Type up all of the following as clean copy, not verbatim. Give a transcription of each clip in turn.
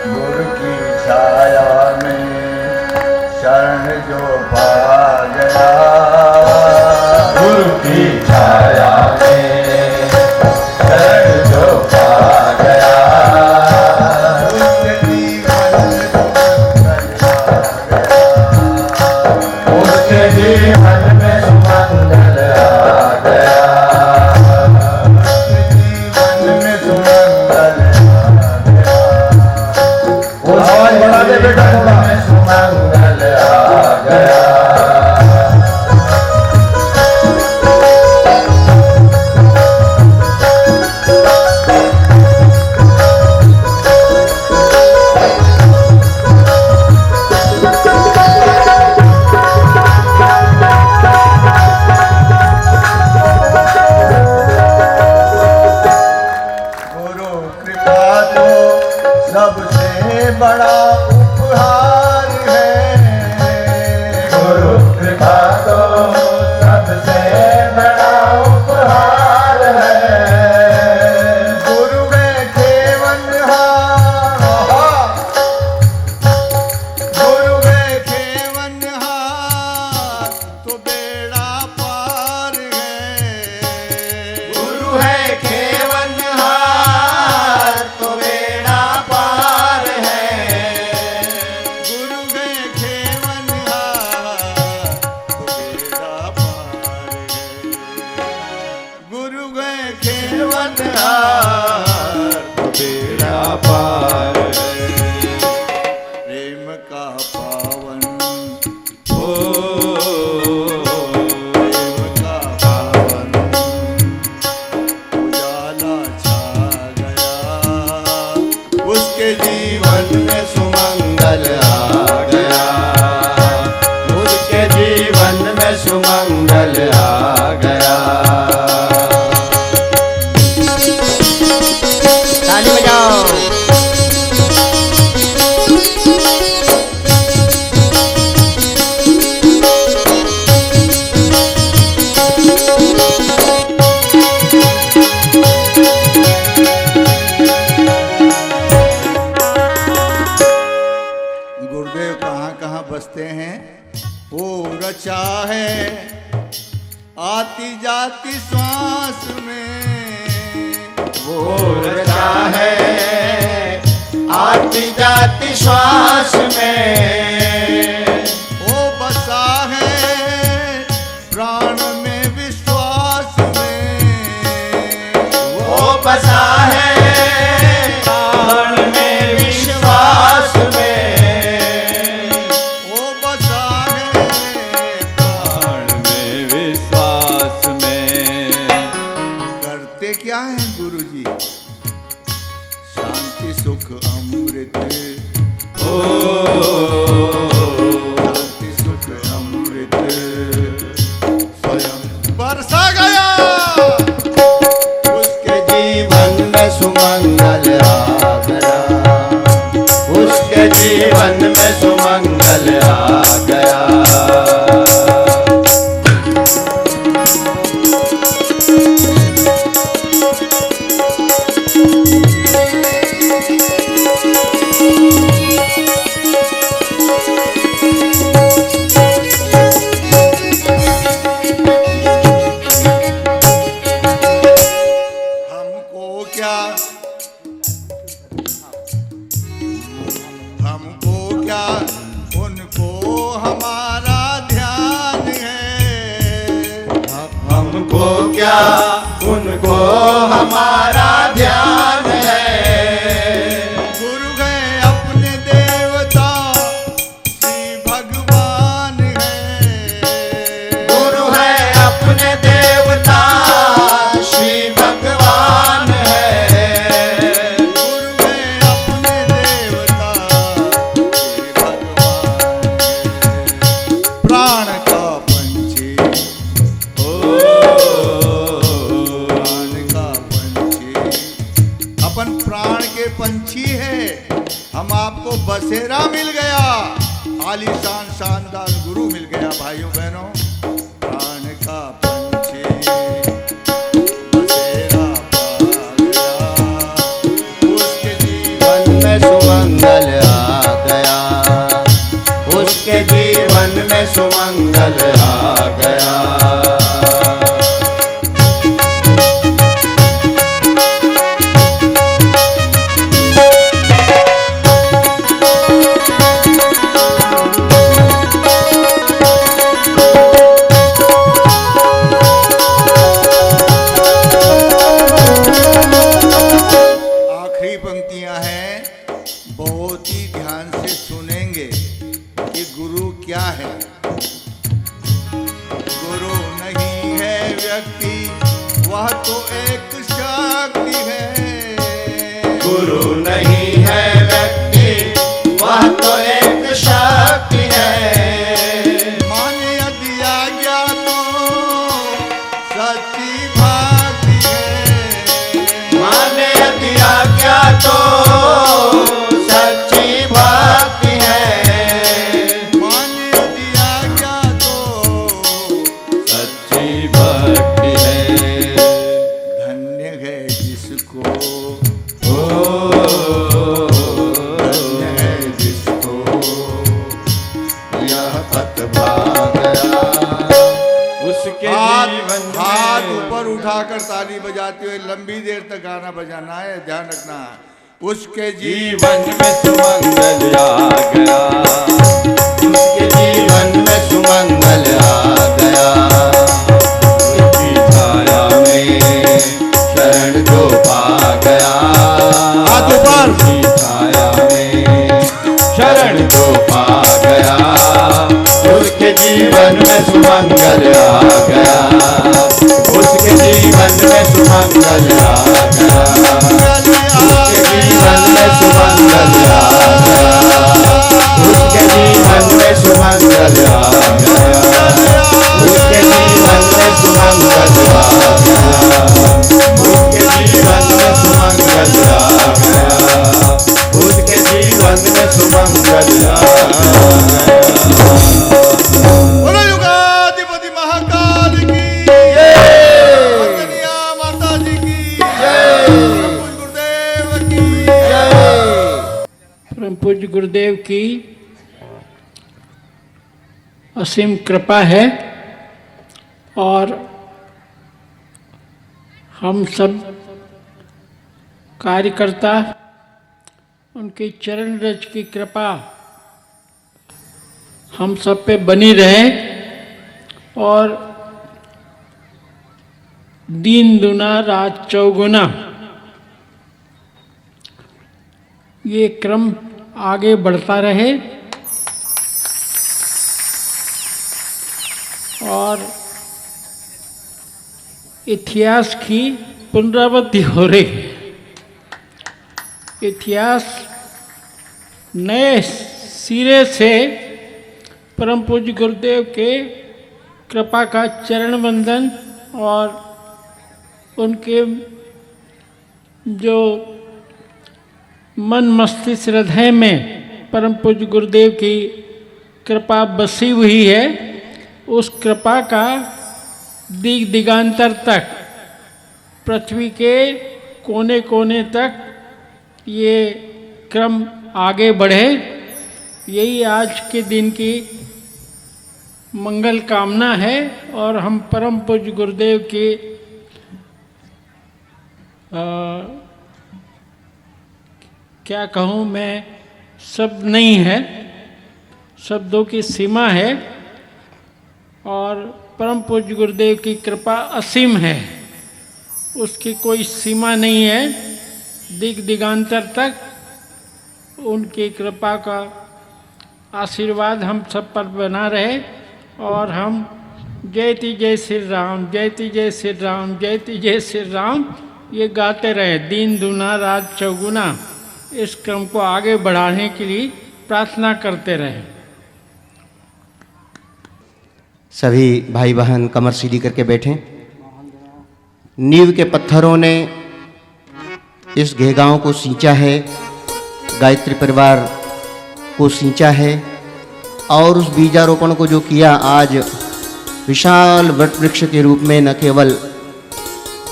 गुरु की छाया में शरण जो पा गया, गुरु की छाया में शरण जो पा गया, उसके जीवन में सुमंगल आ गया, उसके जीवन में सुमंगल आ गया, आवाज बढ़ा दे बेटा, सुमंगल आ गया। सबसे बड़ा उपहार है, गुरु कृपा तो सबसे बड़ा उपहार है, गुरु में खेवनहार, गुरु में खेवनहार तो बेड़ा पार है, गुरु है खेवनहार तो बेड़ा पार है, गुरु है खेवनहार तो बेड़ा पार है, गुरु है खेवनहार तो बेड़ा पार है। प्रेम का पावन हो, प्रेम का पावन उजाला छा गया, उसके जीवन में सुमंगल आ गया, उसके जीवन में सुमंगल आ गया। ताली बजाओ। गुरुदेव कहाँ कहाँ बसते हैं, वो रचा है आती जाती श्वास में, वो रचा है आती जाती श्वास में, वो बसा है प्राण में विश्वास में, वो बसा है प्राण में विश्वास में, वो बसा है प्राण में विश्वास में। करते क्या है गुरु जी, शांति सुख अमृत, ओ शांति सुख अमृत स्वयं बरसा गया, उसके जीवन में सुमंगल आ गया, उसके जीवन में सुमंगल आ गया। हमको क्या, हमको क्या उनको हमारा ध्यान है, हमको क्या उनको हमारा ध्यान है, गुरु है अपने देवता श्री भगवान है, गुरु है अपने देवता श्री भगवान है, गुरु है अपने देवता श्री भगवान है, प्राण का पंछी, ओ प्राण का पंछी, अपन प्राण के पंछी है, हम आपको बसेरा मिल गया, आलीशान शानदार गुरु मिल गया। भाइयों बहनों, प्राण का पंछी बसेरा पा गया, उसके जीवन में सुमंगल सुमंगल आ गया। आखिरी पंक्तियां हैं, बहुत ही ध्यान से सुनेंगे कि गुरु क्या है। गुरु नहीं है व्यक्ति, वह तो एक शक्ति है। गुरु नहीं है व्यक्ति, वह तो एक शक्ति है। माने यदि आज्ञा तो सच्ची भक्ति है। माने यदि आज्ञा तो सच्ची भक्ति है। माने यदि आज्ञा तो सच्ची भक्ति है। धन्य है जिसको, धन्य है जिसको यह पथ भा गया। उसके जीवन हाथ में ऊपर उठाकर ताली बजाते हुए लंबी देर तक गाना बजाना है, ध्यान रखना। उसके जीवन में सुमंगल आ गया। उसके जीवन में सुमंगल आ गया। उसकी छाया में शरण को पा गया। हाथ ऊपर। उसकी छाया में शरण को पा गया। उसके जीवन में सुमंगल आ गया। उसके जीवन में सुमंगल आ गया। उसके जीवन में सुमंगल आ गया। उसके जीवन में सुमंगल आ गया। उसके जीवन में सुमंगल आ गया। उसके जीवन में सुमंगल आ गया। उसके जीवन में सुमंगल आ गया। बोलो युगाधिपति महाकाल की, अंजनिया माता जी की, परम गुरुदेव की। परम पूज्य गुरुदेव की असीम कृपा है और हम सब कार्यकर्ता उनकी चरण रज की कृपा हम सब पे बनी रहे और दिन दुना रात चौगुना ये क्रम आगे बढ़ता रहे और इतिहास की पुनरावृत्ति हो रही है। इतिहास नए सिरे से परम पूज्य गुरुदेव के कृपा का चरण वंदन और उनके जो मन मस्तिष्क हृदय में परम पूज्य गुरुदेव की कृपा बसी हुई है, उस कृपा का दिग दिगांतर तक पृथ्वी के कोने कोने तक ये क्रम आगे बढ़े, यही आज के दिन की मंगल कामना है। और हम परम पूज्य गुरुदेव की क्या कहूँ मैं, शब्द नहीं है, शब्दों की सीमा है और परम पूज्य गुरुदेव की कृपा असीम है, उसकी कोई सीमा नहीं है। दिग दिगांतर तक उनकी कृपा का आशीर्वाद हम सब पर बना रहे और हम जयति जय श्री राम, जयति जय श्री राम, जयति जय श्री राम ये गाते रहे दिन दुना रात चौगुना। इस क्रम को आगे बढ़ाने के लिए प्रार्थना करते रहे। सभी भाई बहन कमर सीधी करके बैठें। नींव के पत्थरों ने इस घेगांव को सींचा है, गायत्री परिवार को सींचा है और उस बीजारोपण को जो किया आज विशाल वट वृक्ष के रूप में न केवल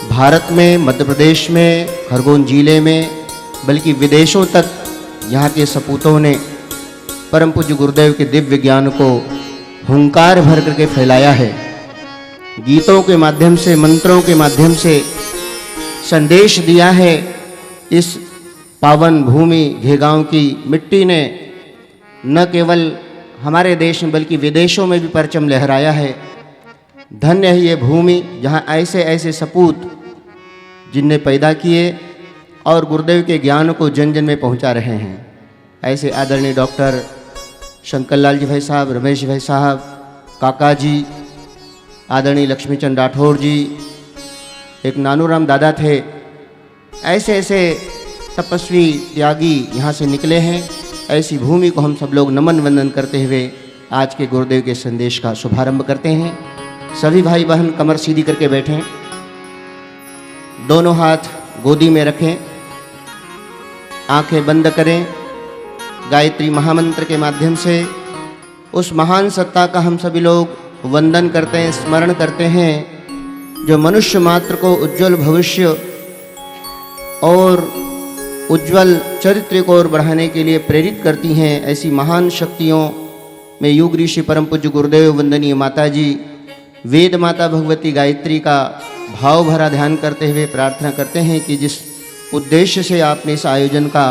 भारत में, मध्य प्रदेश में, खरगोन जिले में, बल्कि विदेशों तक यहाँ के सपूतों ने परम पूज्य गुरुदेव के दिव्य ज्ञान को हुंकार भर करके फैलाया है। गीतों के माध्यम से, मंत्रों के माध्यम से संदेश दिया है। इस पावन भूमि घेगांव की मिट्टी ने न केवल हमारे देश में बल्कि विदेशों में भी परचम लहराया है। धन्य है ये भूमि जहाँ ऐसे ऐसे सपूत जिनने पैदा किए और गुरुदेव के ज्ञान को जन जन में पहुँचा रहे हैं। ऐसे आदरणीय डॉक्टर शंकर लाल जी भाई साहब, रमेश जी भाई साहब, काका जी, आदरणीय लक्ष्मीचंद राठौर जी, एक नानूराम दादा थे। ऐसे ऐसे तपस्वी त्यागी यहाँ से निकले हैं। ऐसी भूमि को हम सब लोग नमन वंदन करते हुए आज के गुरुदेव के संदेश का शुभारंभ करते हैं। सभी भाई बहन कमर सीधी करके बैठें, दोनों हाथ गोदी में रखें, आंखें बंद करें। गायत्री महामंत्र के माध्यम से उस महान सत्ता का हम सभी लोग वंदन करते हैं, स्मरण करते हैं, जो मनुष्य मात्र को उज्जवल भविष्य और उज्जवल चरित्र को और बढ़ाने के लिए प्रेरित करती हैं। ऐसी महान शक्तियों में युग ऋषि परम पूज्य गुरुदेव वंदनीय माता जी वेद माता भगवती गायत्री का भाव भरा ध्यान करते हुए प्रार्थना करते हैं कि जिस उद्देश्य से आपने इस आयोजन का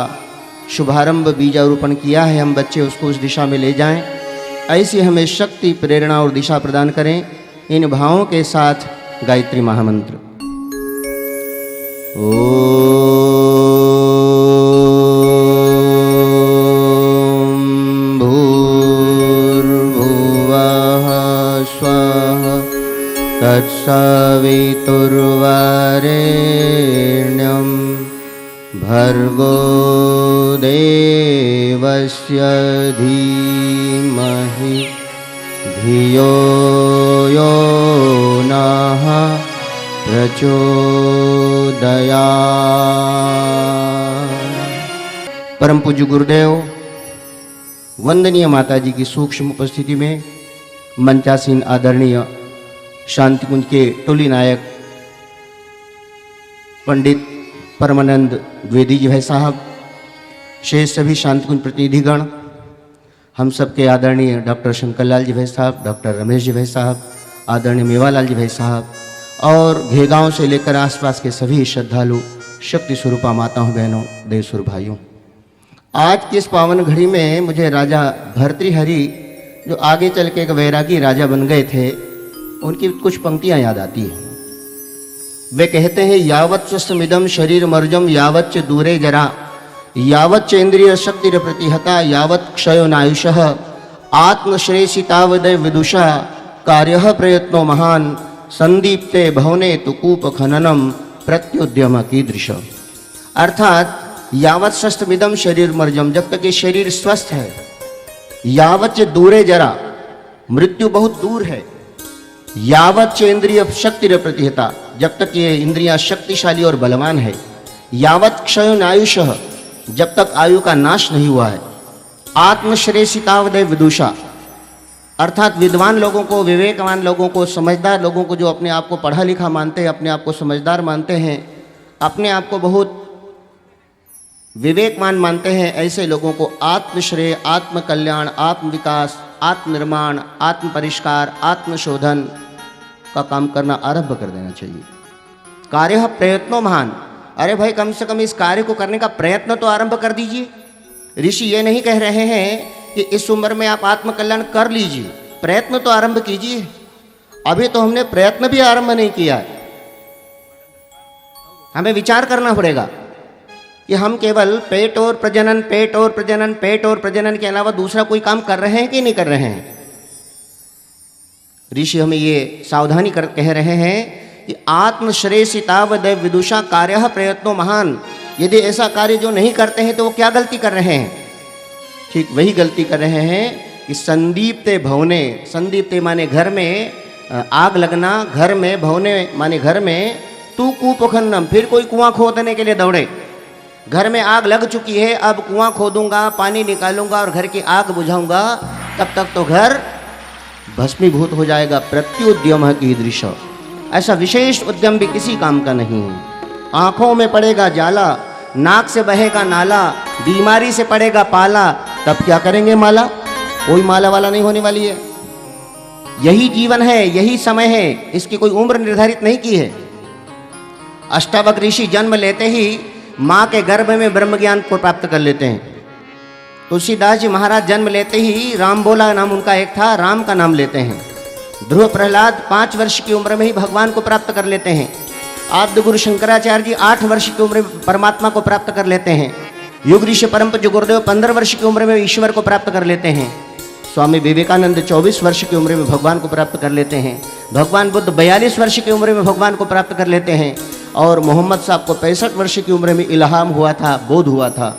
शुभारंभ बीजारोपण किया है, हम बच्चे उसको उस दिशा में ले जाएं। ऐसी हमें शक्ति, प्रेरणा और दिशा प्रदान करें। इन भावों के साथ गायत्री महामंत्र। तत्सवितुर्वरेण्यं भर्गो देवस्य धीमहि धियो यो नः प्रचोदयात्। परम पूज्य गुरुदेव वंदनीय माता जी की सूक्ष्म उपस्थिति में मंचासीन आदरणीय शांति कुंज के टोली नायक पंडित परमानंद द्विवेदी जी भाई साहब, शेष सभी शांति कुंज प्रतिनिधिगण, हम सबके आदरणीय डॉक्टर शंकर लाल जी भाई साहब, डॉक्टर रमेश जी भाई साहब, आदरणीय मेवालाल जी भाई साहब और घेगांव से लेकर आसपास के सभी श्रद्धालु, शक्ति स्वरूपा माताओं, बहनों, देवसुर भाइयों, आज की इस पावन घड़ी में मुझे राजा भर्तृहरि जो आगे चल के एक वैरागी राजा बन गए थे, उनकी कुछ पंक्तियां याद आती हैं। वे कहते हैं, यावत् स्वस्थमिदं शरीर मर्जम यावच्च दूरे जरा, यावच्च इंद्रिय शक्तिर प्रतिहता, यावत् क्षयो नायुषः, आत्मश्रेषितावदय विदुषा, कार्यः प्रयत्नो महान, संदीप्ते भवने तु कूप खननम प्रत्युद्यम कीदृश। अर्थात यावत् स्वस्थमिदं शरीर मर्जम, जब तक ये शरीर स्वस्थ है, यावच्च दूरे जरा, मृत्यु बहुत दूर है, यावच्च इंद्रिय शक्तिर प्रतिहता, जब तक ये इंद्रियां शक्तिशाली और बलवान है, यावत् क्षयो नायुषः, जब तक आयु का नाश नहीं हुआ है, आत्मश्रेषितावदय विदुषा, अर्थात विद्वान लोगों को, विवेकवान लोगों को, समझदार लोगों को, जो अपने आप को पढ़ा लिखा मानते हैं, अपने आप को समझदार मानते हैं, अपने आप को बहुत विवेकवान मानते हैं, ऐसे लोगों को आत्मश्रेय, आत्मकल्याण, आत्मविकास, आत्मनिर्माण, आत्मपरिष्कार, आत्मशोधन का काम करना आरंभ कर देना चाहिए। कार्य प्रयत्नो महान, अरे भाई कम से कम इस कार्य को करने का प्रयत्न तो आरंभ कर दीजिए। ऋषि ये नहीं कह रहे हैं कि इस उम्र में आप आत्मकल्याण कर लीजिए, प्रयत्न तो आरंभ कीजिए। अभी तो हमने प्रयत्न भी आरंभ नहीं किया है। हमें विचार करना पड़ेगा कि हम केवल पेट और प्रजनन, पेट और प्रजनन, पेट और प्रजनन के अलावा दूसरा कोई काम कर रहे हैं कि नहीं कर रहे हैं। ऋषि हमें ये सावधानी कह रहे हैं कि आत्मश्रेषितावदय विदुषा कार्यः प्रयत्नो महान। यदि ऐसा कार्य जो नहीं करते हैं तो वो क्या गलती कर रहे हैं? ठीक वही गलती कर रहे हैं कि संदीप्ते भवने, संदीप्ते माने घर में आग लगना, घर में भवने माने घर में, तू कूप खननम, फिर कोई कुआं खोदने के लिए दौड़े। घर में आग लग चुकी है, अब कुआं खोदूंगा, पानी निकालूंगा और घर की आग बुझाऊंगा, तब तक तो घर भस्मीभूत हो जाएगा। प्रत्युद्यम कीदृश, ऐसा विशेष उद्यम भी किसी काम का नहीं है। आँखों में पड़ेगा जाला, नाक से बहेगा नाला, बीमारी से पड़ेगा पाला, तब क्या करेंगे माला? कोई माला वाला नहीं होने वाली है। यही जीवन है, यही समय है, इसकी कोई उम्र निर्धारित नहीं की है। अष्टावक्र ऋषि जन्म लेते ही माँ के गर्भ में ब्रह्म ज्ञान को प्राप्त कर लेते हैं। तुलसीदास जी महाराज जन्म लेते ही राम बोला नाम उनका एक था, राम का नाम लेते हैं। ध्रुव प्रहलाद 5 वर्ष की उम्र में ही भगवान को प्राप्त कर लेते हैं। आद्य गुरु शंकराचार्य जी 8 वर्ष की उम्र में परमात्मा को प्राप्त कर लेते हैं। युग ऋषि परम पूज्य गुरुदेव 15 वर्ष की उम्र में ईश्वर को प्राप्त कर लेते हैं। स्वामी विवेकानंद 24 वर्ष की उम्र में भगवान को प्राप्त कर लेते हैं। भगवान बुद्ध 42 वर्ष की उम्र में भगवान को प्राप्त कर लेते हैं। और मोहम्मद साहब को 65 वर्ष की उम्र में इल्हाम हुआ था, बोध हुआ था।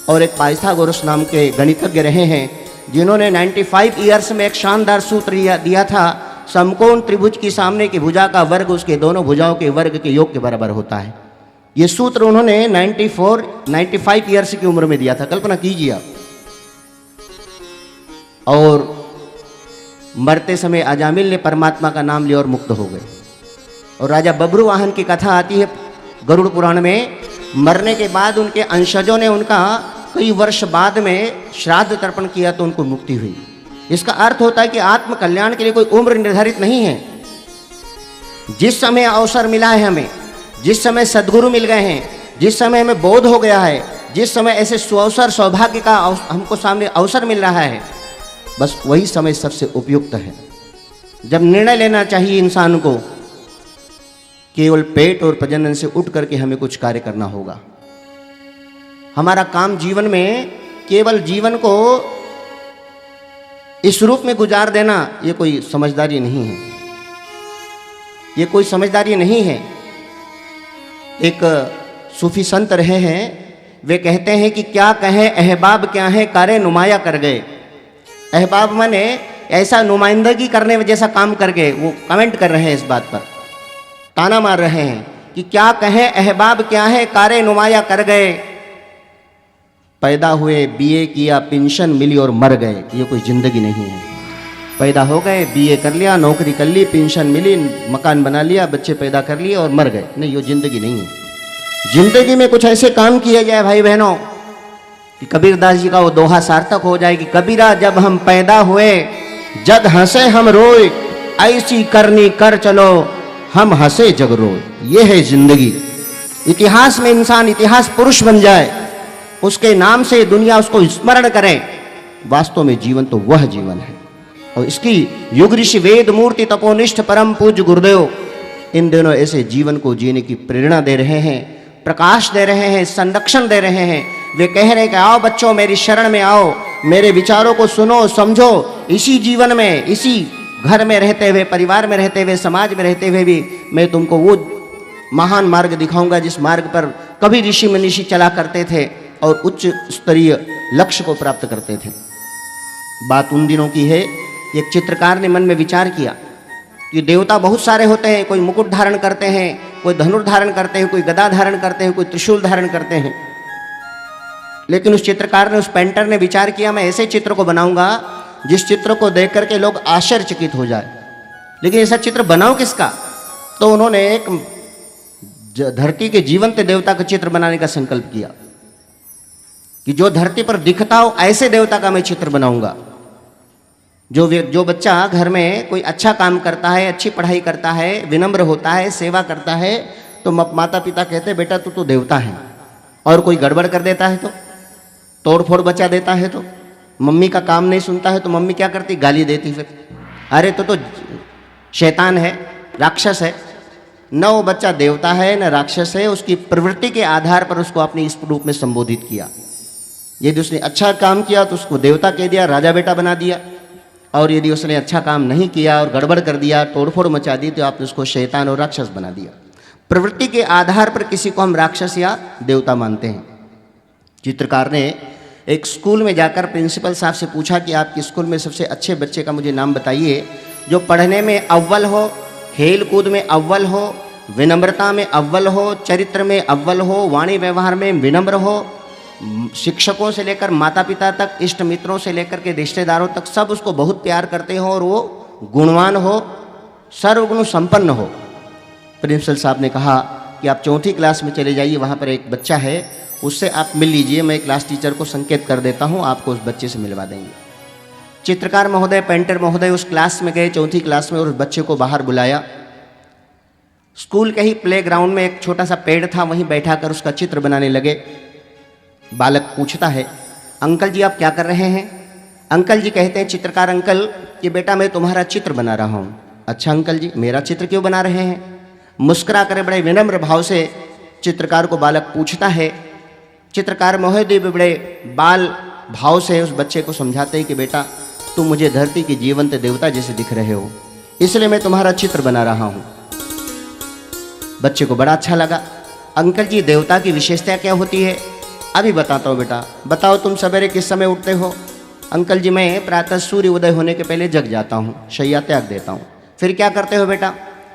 और एक पाइथागोरस नाम के गणितज्ञ रहे हैं जिन्होंने 95 ईयर्स में एक शानदार सूत्र दिया था, समकोण त्रिभुज की सामने की भुजा का वर्ग उसके दोनों भुजाओं के वर्ग के योग के बराबर होता है। ये सूत्र उन्होंने 95 ईयर्स की उम्र में दिया था, कल्पना कीजिए आप। और मरते समय अजामिल ने परमात्मा का नाम लिया और मुक्त हो गए। और राजा बब्रुवाहन की कथा आती है गरुड़ पुराण में। मरने के बाद उनके अंशजों ने उनका कई वर्ष बाद में श्राद्ध तर्पण किया तो उनको मुक्ति हुई। इसका अर्थ होता है कि आत्म कल्याण के लिए कोई उम्र निर्धारित नहीं है। जिस समय अवसर मिला है हमें, जिस समय सद्गुरु मिल गए हैं, जिस समय हमें बोध हो गया है, जिस समय ऐसे सुअवसर सौभाग्य का हमको सामने अवसर मिल रहा है, बस वही समय सबसे उपयुक्त है। जब निर्णय लेना चाहिए इंसान को, केवल पेट और प्रजनन से उठ करके हमें कुछ कार्य करना होगा। हमारा काम जीवन में केवल जीवन को इस रूप में गुजार देना, ये कोई समझदारी नहीं है। ये कोई समझदारी नहीं है। एक सूफी संत रहे हैं, वे कहते हैं कि क्या कहें अहबाब क्या है कारे नुमाया कर गए। अहबाब माने ऐसा नुमाइंदगी करने जैसा काम करके वो कमेंट कर रहे हैं, इस बात पर ताना मार रहे हैं कि क्या कहें अहबाब क्या है कारे नुमाया कर गए। पैदा हुए, बीए किया, पेंशन मिली और मर गए, ये कोई जिंदगी नहीं है। पैदा हो गए, बीए कर लिया, नौकरी कर ली, पेंशन मिली, मकान बना लिया, बच्चे पैदा कर लिए और मर गए, नहीं, ये जिंदगी नहीं है। जिंदगी में कुछ ऐसे काम किए जाए भाई बहनों कि कबीरदास जी का वो दोहा सार्थक हो जाए कि कबीरा जब हम पैदा हुए जद हंसे हम रोए, ऐसी करनी कर चलो हम हंसे जग रोए। ये है जिंदगी। इतिहास में इंसान इतिहास पुरुष बन जाए, उसके नाम से दुनिया उसको स्मरण करे। वास्तव में जीवन तो वह जीवन है। और इसकी युग ऋषि वेद मूर्ति तपोनिष्ठ परम पूज्य गुरुदेव इन दिनों ऐसे जीवन को जीने की प्रेरणा दे रहे हैं, प्रकाश दे रहे हैं, संरक्षण दे रहे हैं। वे कह रहे हैं कि आओ बच्चों मेरी शरण में आओ, मेरे विचारों को सुनो समझो। इसी जीवन में, इसी घर में रहते हुए, परिवार में रहते हुए, समाज में रहते हुए भी मैं तुमको वो महान मार्ग दिखाऊंगा जिस मार्ग पर कभी ऋषि मनीषी चला करते थे और उच्च स्तरीय लक्ष्य को प्राप्त करते थे। बात उन दिनों की है। एक चित्रकार ने मन में विचार किया कि देवता बहुत सारे होते हैं, कोई मुकुट धारण करते हैं, कोई धनुष धारण करते हैं, कोई गदा धारण करते हैं, कोई त्रिशूल धारण करते हैं। लेकिन उस चित्रकार ने, उस पेंटर ने विचार किया मैं ऐसे चित्र को बनाऊंगा जिस चित्र को देख करके लोग आश्चर्यचकित हो जाए। लेकिन ऐसा चित्र बनाऊं किसका? तो उन्होंने एक धरती के जीवंत देवता का चित्र बनाने का संकल्प किया कि जो धरती पर दिखता हो ऐसे देवता का मैं चित्र बनाऊंगा। जो बच्चा घर में कोई अच्छा काम करता है, अच्छी पढ़ाई करता है, विनम्र होता है, सेवा करता है, तो माता पिता कहते बेटा तू तो देवता है। और कोई गड़बड़ कर देता है, तो तोड़ फोड़ बचा देता है, तो मम्मी का काम नहीं सुनता है, तो मम्मी क्या करती? गाली देती। फिर अरे तो शैतान है, राक्षस है। न वो बच्चा देवता है न राक्षस है, उसकी प्रवृत्ति के आधार पर उसको अपने इस रूप में संबोधित किया। यदि उसने अच्छा काम किया तो उसको देवता कह दिया, राजा बेटा बना दिया। और यदि उसने अच्छा काम नहीं किया और गड़बड़ कर दिया, तोड़फोड़ मचा दी, तो आपने उसको शैतान और राक्षस बना दिया। प्रवृत्ति के आधार पर किसी को हम राक्षस या देवता मानते हैं। चित्रकार ने एक स्कूल में जाकर प्रिंसिपल साहब से पूछा कि आपके स्कूल में सबसे अच्छे बच्चे का मुझे नाम बताइए, जो पढ़ने में अव्वल हो, खेल कूद में अव्वल हो, विनम्रता में अव्वल हो, चरित्र में अव्वल हो, वाणी व्यवहार में विनम्र हो, शिक्षकों से लेकर माता पिता तक, इष्ट मित्रों से लेकर के रिश्तेदारों तक सब उसको बहुत प्यार करते हो और वो गुणवान हो, सर्वगुण संपन्न हो। प्रिंसिपल साहब ने कहा कि आप 4ठी क्लास में चले जाइए, वहाँ पर एक बच्चा है, उससे आप मिल लीजिए, मैं क्लास टीचर को संकेत कर देता हूँ, आपको उस बच्चे से मिलवा देंगे। चित्रकार महोदय, पेंटर महोदय उस क्लास में गए, चौथी क्लास में, और उस बच्चे को बाहर बुलाया। स्कूल के ही प्लेग्राउंड में एक छोटा सा पेड़ था, वहीं बैठाकर उसका चित्र बनाने लगे। बालक पूछता है, अंकल जी आप क्या कर रहे हैं? अंकल जी कहते हैं, चित्रकार अंकल कि बेटा मैं तुम्हारा चित्र बना रहा हूँ। अच्छा अंकल जी, मेरा चित्र क्यों बना रहे हैं? मुस्कुरा कर बड़े विनम्र भाव से चित्रकार को बालक पूछता है। चित्रकार महोदय भी बड़े बाल भाव से उस बच्चे को समझाते हैं कि बेटा तुम मुझे धरती के जीवंत देवता जैसे दिख रहे हो, इसलिए मैं तुम्हारा चित्र बना रहा हूँ। बच्चे को बड़ा अच्छा लगा। अंकल जी देवता की विशेषता क्या होती है? अभी बताता हूँ बेटा। बताओ तुम सवेरे किस समय उठते हो? अंकल जी मैं प्रातः सूर्य उदय होने के पहले जग जाता हूँ, शैया त्याग देता हूँ। फिर क्या करते हो बेटा?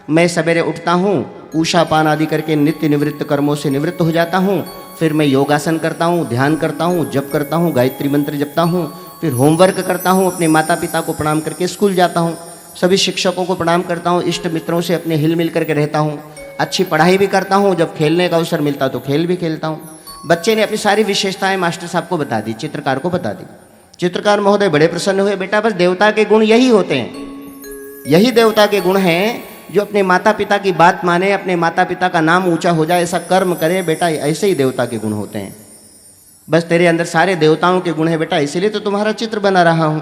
मैं सवेरे उठता हूँ, उषा पान आदि करके नित्य निवृत्त कर्मों से निवृत्त हो जाता हूँ। फिर मैं योगासन करता हूँ, ध्यान करता हूँ, जप करता हूँ, गायत्री मंत्र जपता हूँ। फिर होमवर्क करता हूँ, अपने माता पिता को प्रणाम करके स्कूल जाता हूँ, सभी शिक्षकों को प्रणाम करता हूँ, इष्ट मित्रों से अपने हिल मिल करके रहता हूँ, अच्छी पढ़ाई भी करता हूँ, जब खेलने का अवसर मिलता तो खेल भी खेलता हूँ। बच्चे ने अपनी सारी विशेषताएं मास्टर साहब को बता दी, चित्रकार को बता दी। चित्रकार महोदय बड़े प्रसन्न हुए। बेटा बस देवता के गुण यही होते हैं, यही देवता के गुण हैं जो अपने माता पिता की बात माने, अपने माता पिता का नाम ऊंचा हो जाए, ऐसा कर्म करे बेटा, ऐसे ही देवता के गुण होते हैं। बस तेरे अंदर सारे देवताओं के गुण हैं बेटा, इसीलिए तो तुम्हारा चित्र बना रहा हूँ।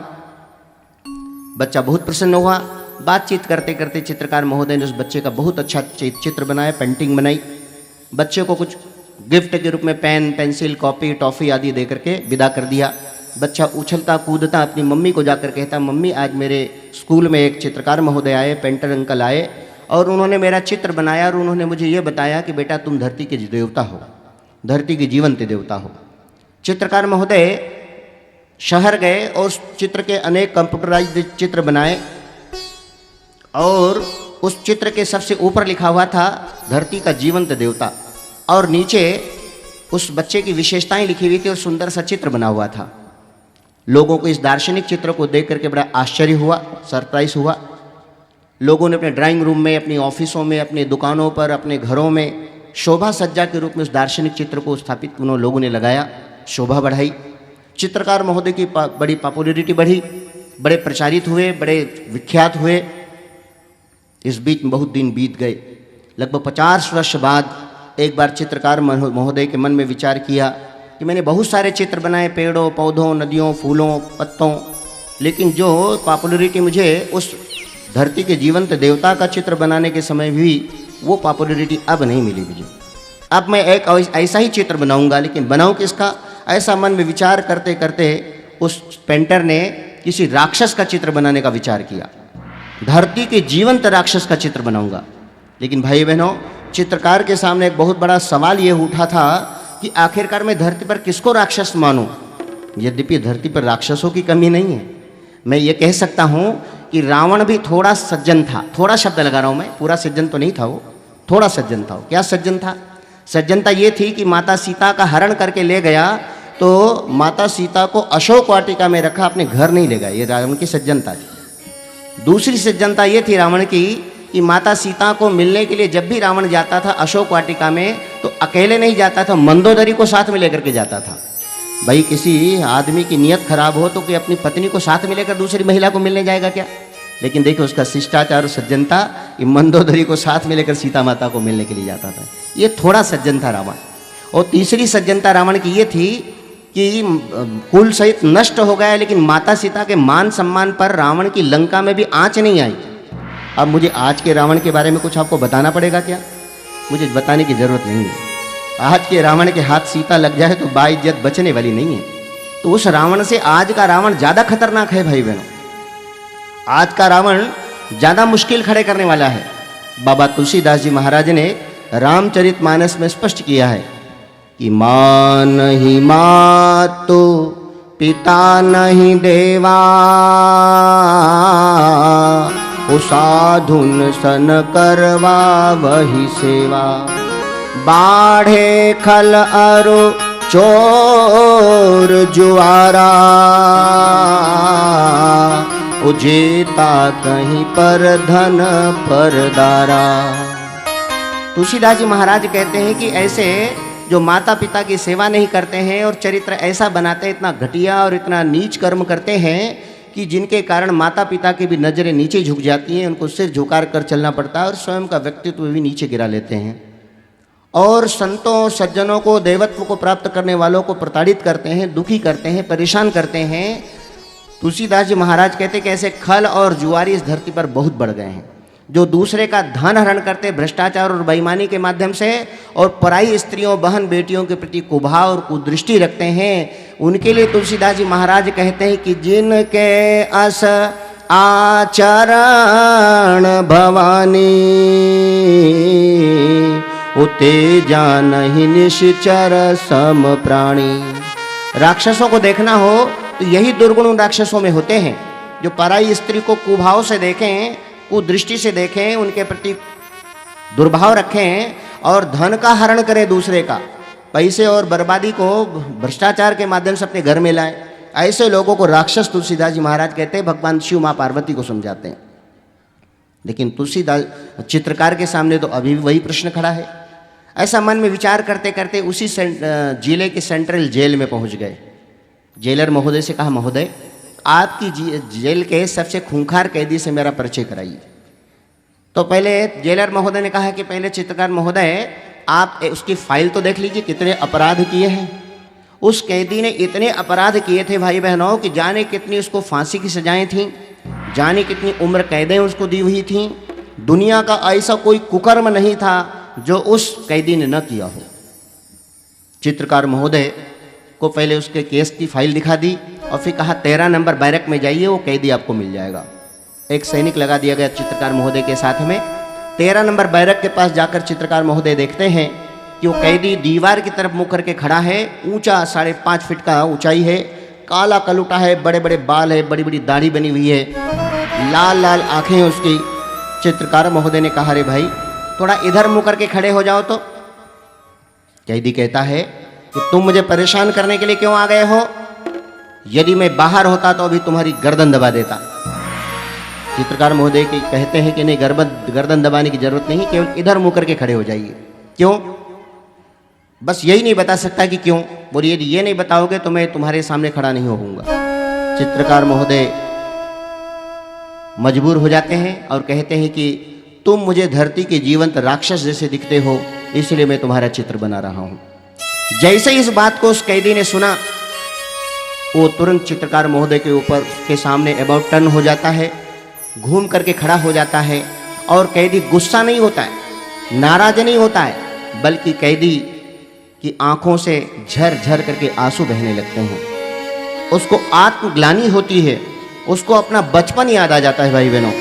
बच्चा बहुत प्रसन्न हुआ। बातचीत करते करते चित्रकार महोदय ने उस बच्चे का बहुत अच्छा चित्र बनाया, पेंटिंग बनाई। बच्चे को कुछ गिफ्ट के रूप में पेन, पेंसिल, कॉपी, टॉफ़ी आदि दे करके विदा कर दिया। बच्चा उछलता कूदता अपनी मम्मी को जाकर कहता, मम्मी आज मेरे स्कूल में एक चित्रकार महोदय आए, पेंटर अंकल आए, और उन्होंने मेरा चित्र बनाया और उन्होंने मुझे ये बताया कि बेटा तुम धरती के देवता हो, धरती के जीवंत देवता हो। चित्रकार महोदय शहर गए और उस चित्र के अनेक कंप्यूटराइज्ड चित्र बनाए, और उस चित्र के सबसे ऊपर लिखा हुआ था धरती का जीवंत देवता, और नीचे उस बच्चे की विशेषताएं लिखी हुई थी और सुंदर सा चित्र बना हुआ था। लोगों को इस दार्शनिक चित्र को देख करके बड़ा आश्चर्य हुआ, सरप्राइज हुआ। लोगों ने अपने ड्राइंग रूम में, अपनी ऑफिसों में, अपनी दुकानों पर, अपने घरों में शोभा सज्जा के रूप में उस दार्शनिक चित्र को स्थापित उन लोगों ने लगाया, शोभा बढ़ाई। चित्रकार महोदय की बड़ी पॉपुलैरिटी बढ़ी, बड़े प्रचारित हुए, बड़े विख्यात हुए। इस बीच में बहुत दिन बीत गए। लगभग 50 वर्ष बाद एक बार चित्रकार महोदय के मन में विचार किया कि मैंने बहुत सारे चित्र बनाए, पेड़ों, पौधों, नदियों, फूलों, पत्तों, लेकिन जो पॉपुलैरिटी मुझे उस धरती के जीवंत देवता का चित्र बनाने के समय भी, वो पॉपुलैरिटी अब नहीं मिली मुझे। अब मैं एक ऐसा ही चित्र बनाऊंगा, लेकिन बनाऊं किसका? ऐसा मन में विचार करते करते उस पेंटर ने किसी राक्षस का चित्र बनाने का विचार किया। धरती के जीवंत राक्षस का चित्र बनाऊंगा। लेकिन भाई बहनों, चित्रकार के सामने एक बहुत बड़ा सवाल ये उठा था कि आखिरकार मैं धरती पर किसको राक्षस मानूं? यद्यपि धरती पर राक्षसों की कमी नहीं है। मैं ये कह सकता हूँ कि रावण भी थोड़ा सज्जन था। थोड़ा शब्द लगा रहा हूँ मैं, पूरा सज्जन तो नहीं था वो, थोड़ा सज्जन था। क्या सज्जन था? सज्जनता ये थी कि माता सीता का हरण करके ले गया, तो माता सीता को अशोक वाटिका में रखा, अपने घर नहीं ले गया। ये रावण की सज्जनता थी। दूसरी सज्जनता ये थी रावण की कि माता सीता को मिलने के लिए जब भी रावण जाता था अशोक वाटिका में, तो अकेले नहीं जाता था, मंदोदरी को साथ में लेकर के जाता था। भाई किसी आदमी की नीयत खराब हो तो कि अपनी पत्नी को साथ में लेकर दूसरी महिला को मिलने जाएगा क्या? लेकिन देखिए उसका शिष्टाचार और सज्जनता, कि मंदोदरी को साथ में लेकर सीता माता को मिलने के लिए जाता था। ये थोड़ा सज्जन था रावण। और तीसरी सज्जनता रावण की ये थी कि कुल सहित नष्ट हो गया, लेकिन माता सीता के मान सम्मान पर रावण की लंका में भी आंच नहीं आई। अब मुझे आज के रावण के बारे में कुछ आपको बताना पड़ेगा क्या? मुझे बताने की जरूरत नहीं है। आज के रावण के हाथ सीता लग जाए तो बाइज्जत बचने वाली नहीं है। तो उस रावण से आज का रावण ज़्यादा खतरनाक है भाई बहनों। आज का रावण ज़्यादा मुश्किल खड़े करने वाला है। बाबा तुलसीदास जी महाराज ने रामचरितमानस में स्पष्ट किया है कि माँ नहीं मातु पिता नहीं देवा, ओ साधुन सन करवा वही सेवा, बाढ़े खल अरु चोर जुआरा, उजेता कहीं पर धन पर दारा। तुलसीदास जी महाराज कहते हैं कि ऐसे जो माता पिता की सेवा नहीं करते हैं और चरित्र ऐसा बनाते हैं, इतना घटिया और इतना नीच कर्म करते हैं कि जिनके कारण माता पिता की भी नज़रें नीचे झुक जाती हैं, उनको सिर झुकार कर चलना पड़ता है और स्वयं का व्यक्तित्व भी नीचे गिरा लेते हैं, और संतों सज्जनों को, देवत्व को प्राप्त करने वालों को प्रताड़ित करते हैं, दुखी करते हैं, परेशान करते हैं। तुलसीदास जी महाराज कहते कि ऐसे खल और जुआरी इस धरती पर बहुत बढ़ गए हैं, जो दूसरे का धन हरण करते भ्रष्टाचार और बेईमानी के माध्यम से, और पराई स्त्रियों, बहन बेटियों के प्रति कुभाव और कुदृष्टि रखते हैं। उनके लिए तुलसीदास जी महाराज कहते हैं कि जिनके अस आचरण भवानी, उते जानहि निश्चर सम प्राणी। राक्षसों को देखना हो तो यही दुर्गुण उन राक्षसों में होते हैं, जो पराई स्त्री को कुभाव से देखें, कुदृष्टि से देखें, उनके प्रति दुर्भाव रखें और धन का हरण करें, दूसरे का पैसे और बर्बादी को भ्रष्टाचार के माध्यम से अपने घर में लाएं। ऐसे लोगों को राक्षस तुलसीदास जी महाराज कहते हैं, भगवान शिव माँ पार्वती को समझाते हैं। लेकिन तुलसीदास चित्रकार के सामने तो अभी भी वही प्रश्न खड़ा है। ऐसा मन में विचार करते करते उसी जिले के सेंट्रल जेल में पहुंच गए। जेलर महोदय से कहा, महोदय आपकी जेल के सबसे खूंखार कैदी से मेरा परिचय कराइए। तो पहले जेलर महोदय ने कहा कि पहले चित्रकार महोदय आप उसकी फाइल तो देख लीजिए, कितने अपराध किए हैं। उस कैदी ने इतने अपराध किए थे भाई बहनों कि जाने कितनी उसको फांसी की सजाएं थीं, जाने कितनी उम्र कैदें उसको दी हुई थीं। दुनिया का ऐसा कोई कुकर्म नहीं था जो उस कैदी ने न किया हो। चित्रकार महोदय को पहले उसके केस की फाइल दिखा दी और फिर कहा 13 नंबर बैरक में जाइए, वो कैदी आपको मिल जाएगा। एक सैनिक लगा दिया गया चित्रकार महोदय के साथ में। 13 नंबर बैरक के पास जाकर चित्रकार महोदय देखते हैं कि वो कैदी दीवार की तरफ मुँह करके खड़ा है। ऊंचा 5.5 फीट का ऊंचाई है, काला कलुटा है, बड़े बड़े बाल है, बड़ी बड़ी दाढ़ी बनी हुई है, लाल लाल आंखें हैं उसकी। चित्रकार महोदय ने कहा, अरे भाई थोड़ा इधर मुँह करके खड़े हो जाओ। तो कैदी कहता है कि तुम मुझे परेशान करने के लिए क्यों आ गए हो? यदि मैं बाहर होता तो अभी तुम्हारी गर्दन दबा देता। चित्रकार महोदय के कहते हैं कि नहीं, गर्दन दबाने की जरूरत नहीं, केवल इधर मुँह करके खड़े हो जाइए। क्यों? बस यही नहीं बता सकता कि क्यों। बोलिए, यदि ये नहीं बताओगे तो मैं तुम्हारे सामने खड़ा नहीं होऊंगा। चित्रकार महोदय मजबूर हो जाते हैं और कहते हैं कि तुम मुझे धरती के जीवंत राक्षस जैसे दिखते हो, इसलिए मैं तुम्हारा चित्र बना रहा हूं। जैसे इस बात को उस कैदी ने सुना, वो तुरंत चित्रकार महोदय के ऊपर के सामने अबाउट टर्न हो जाता है, घूम करके खड़ा हो जाता है। और कैदी गुस्सा नहीं होता है, नाराज नहीं होता है, बल्कि कैदी की आंखों से झर झर करके आंसू बहने लगते हैं। उसको आत्मग्लानि होती है, उसको अपना बचपन याद आ जाता है। भाई बहनों,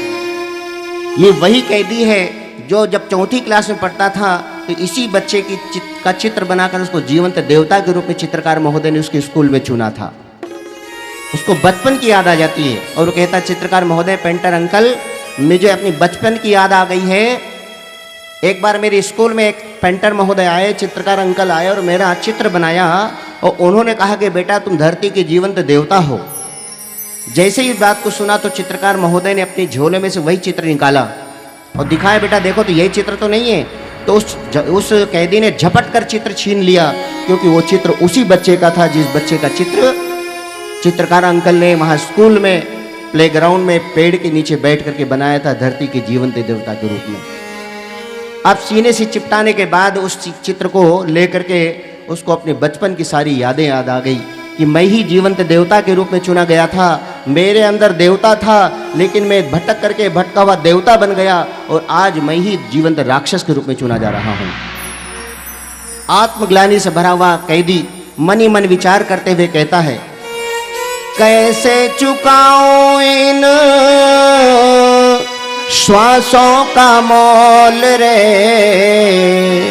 ये वही कैदी है जो जब 4th क्लास में पढ़ता था तो इसी बच्चे का चित्र बनाकर उसको जीवंत देवता के रूप में चित्रकार महोदय ने उसके स्कूल में चुना था। उसको बचपन की याद आ जाती है और वो कहता है, चित्रकार महोदय, पेंटर अंकल, मुझे अपनी बचपन की याद आ गई है। एक बार मेरे स्कूल में एक पेंटर महोदय आए, चित्रकार अंकल आए और मेरा चित्र बनाया और उन्होंने कहा कि बेटा तुम धरती के जीवंत देवता हो। जैसे ही बात को सुना तो चित्रकार महोदय ने अपनी झोले में से वही चित्र निकाला और दिखाया, बेटा देखो तो यही चित्र तो नहीं है। तो उस कैदी ने झपट कर चित्र छीन लिया, क्योंकि वो चित्र उसी बच्चे का था जिस बच्चे का चित्र चित्रकार अंकल ने वहाँ स्कूल में प्लेग्राउंड में पेड़ के नीचे बैठ करके बनाया था, धरती के जीवंत देवता के रूप में। अब सीने से चिपटाने के बाद उस चित्र को लेकर के उसको अपने बचपन की सारी यादें याद आ गई कि मैं ही जीवंत देवता के रूप में चुना गया था। मेरे अंदर देवता था, लेकिन मैं भटक करके भटका हुआ देवता बन गया और आज मैं ही जीवंत राक्षस के रूप में चुना जा रहा हूँ। आत्मग्लानि से भरा हुआ कैदी मन ही मन विचार करते हुए कहता है, कैसे चुकाऊं इन श्वासों का मोल रे।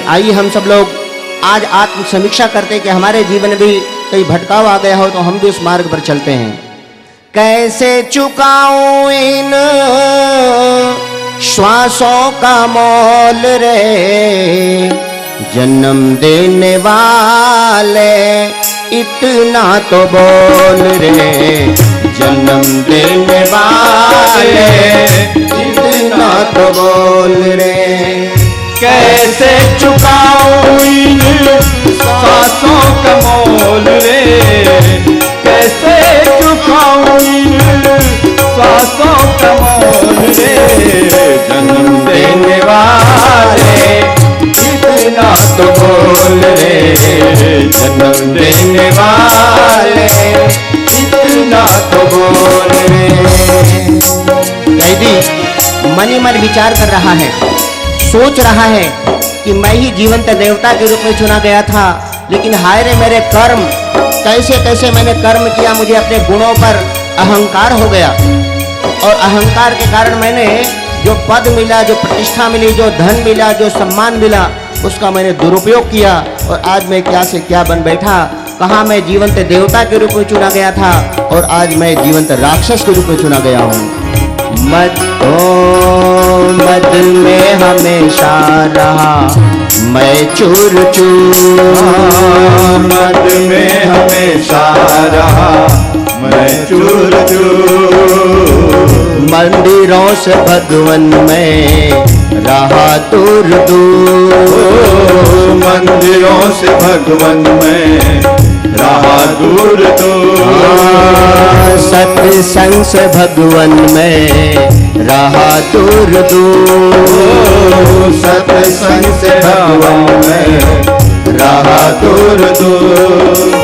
आइए हम सब लोग आज आत्म समीक्षा करते कि हमारे जीवन में भी कहीं भटकाव आ गया हो तो हम भी उस मार्ग पर चलते हैं। कैसे चुकाऊं इन श्वासों का मोल रे, जन्म देने वाले इतना तो बोल रे, जन्म देने वाले इतना तो बोल रे। कैसे चुकाऊं इन सांसों का मोल रे, कैसे चुकाऊं इन मोल रे, जन्म देने वाले इतना तो बोल रे, जन्म देने वाले इतना तो बोल रे। कैदी मन ही मन विचार कर रहा है, सोच रहा है कि मैं ही जीवंत देवता के रूप में चुना गया था, लेकिन हाय रे मेरे कर्म, कैसे कैसे मैंने कर्म किया, मुझे अपने गुणों पर अहंकार हो गया और अहंकार के कारण मैंने जो पद मिला, जो प्रतिष्ठा मिली, जो धन मिला, जो सम्मान मिला, उसका मैंने दुरुपयोग किया और आज मैं क्या से क्या बन बैठा। कहाँ मैं जीवंत देवता के रूप में चुना गया था और आज मैं जीवंत राक्षस के रूप में चुना गया हूँ। मद में हमेशा रहा मैं चूर चूर, मद में हमेशा रहा मैं चूर चूर, मंदिरों से भगवन में रहा दूर दूर, मंदिरों से भगवन में रहा दूर दूर, सत्संग से भगवन में रहा दूर दूर, सत्संग से भगवन में रहा दूर दूर।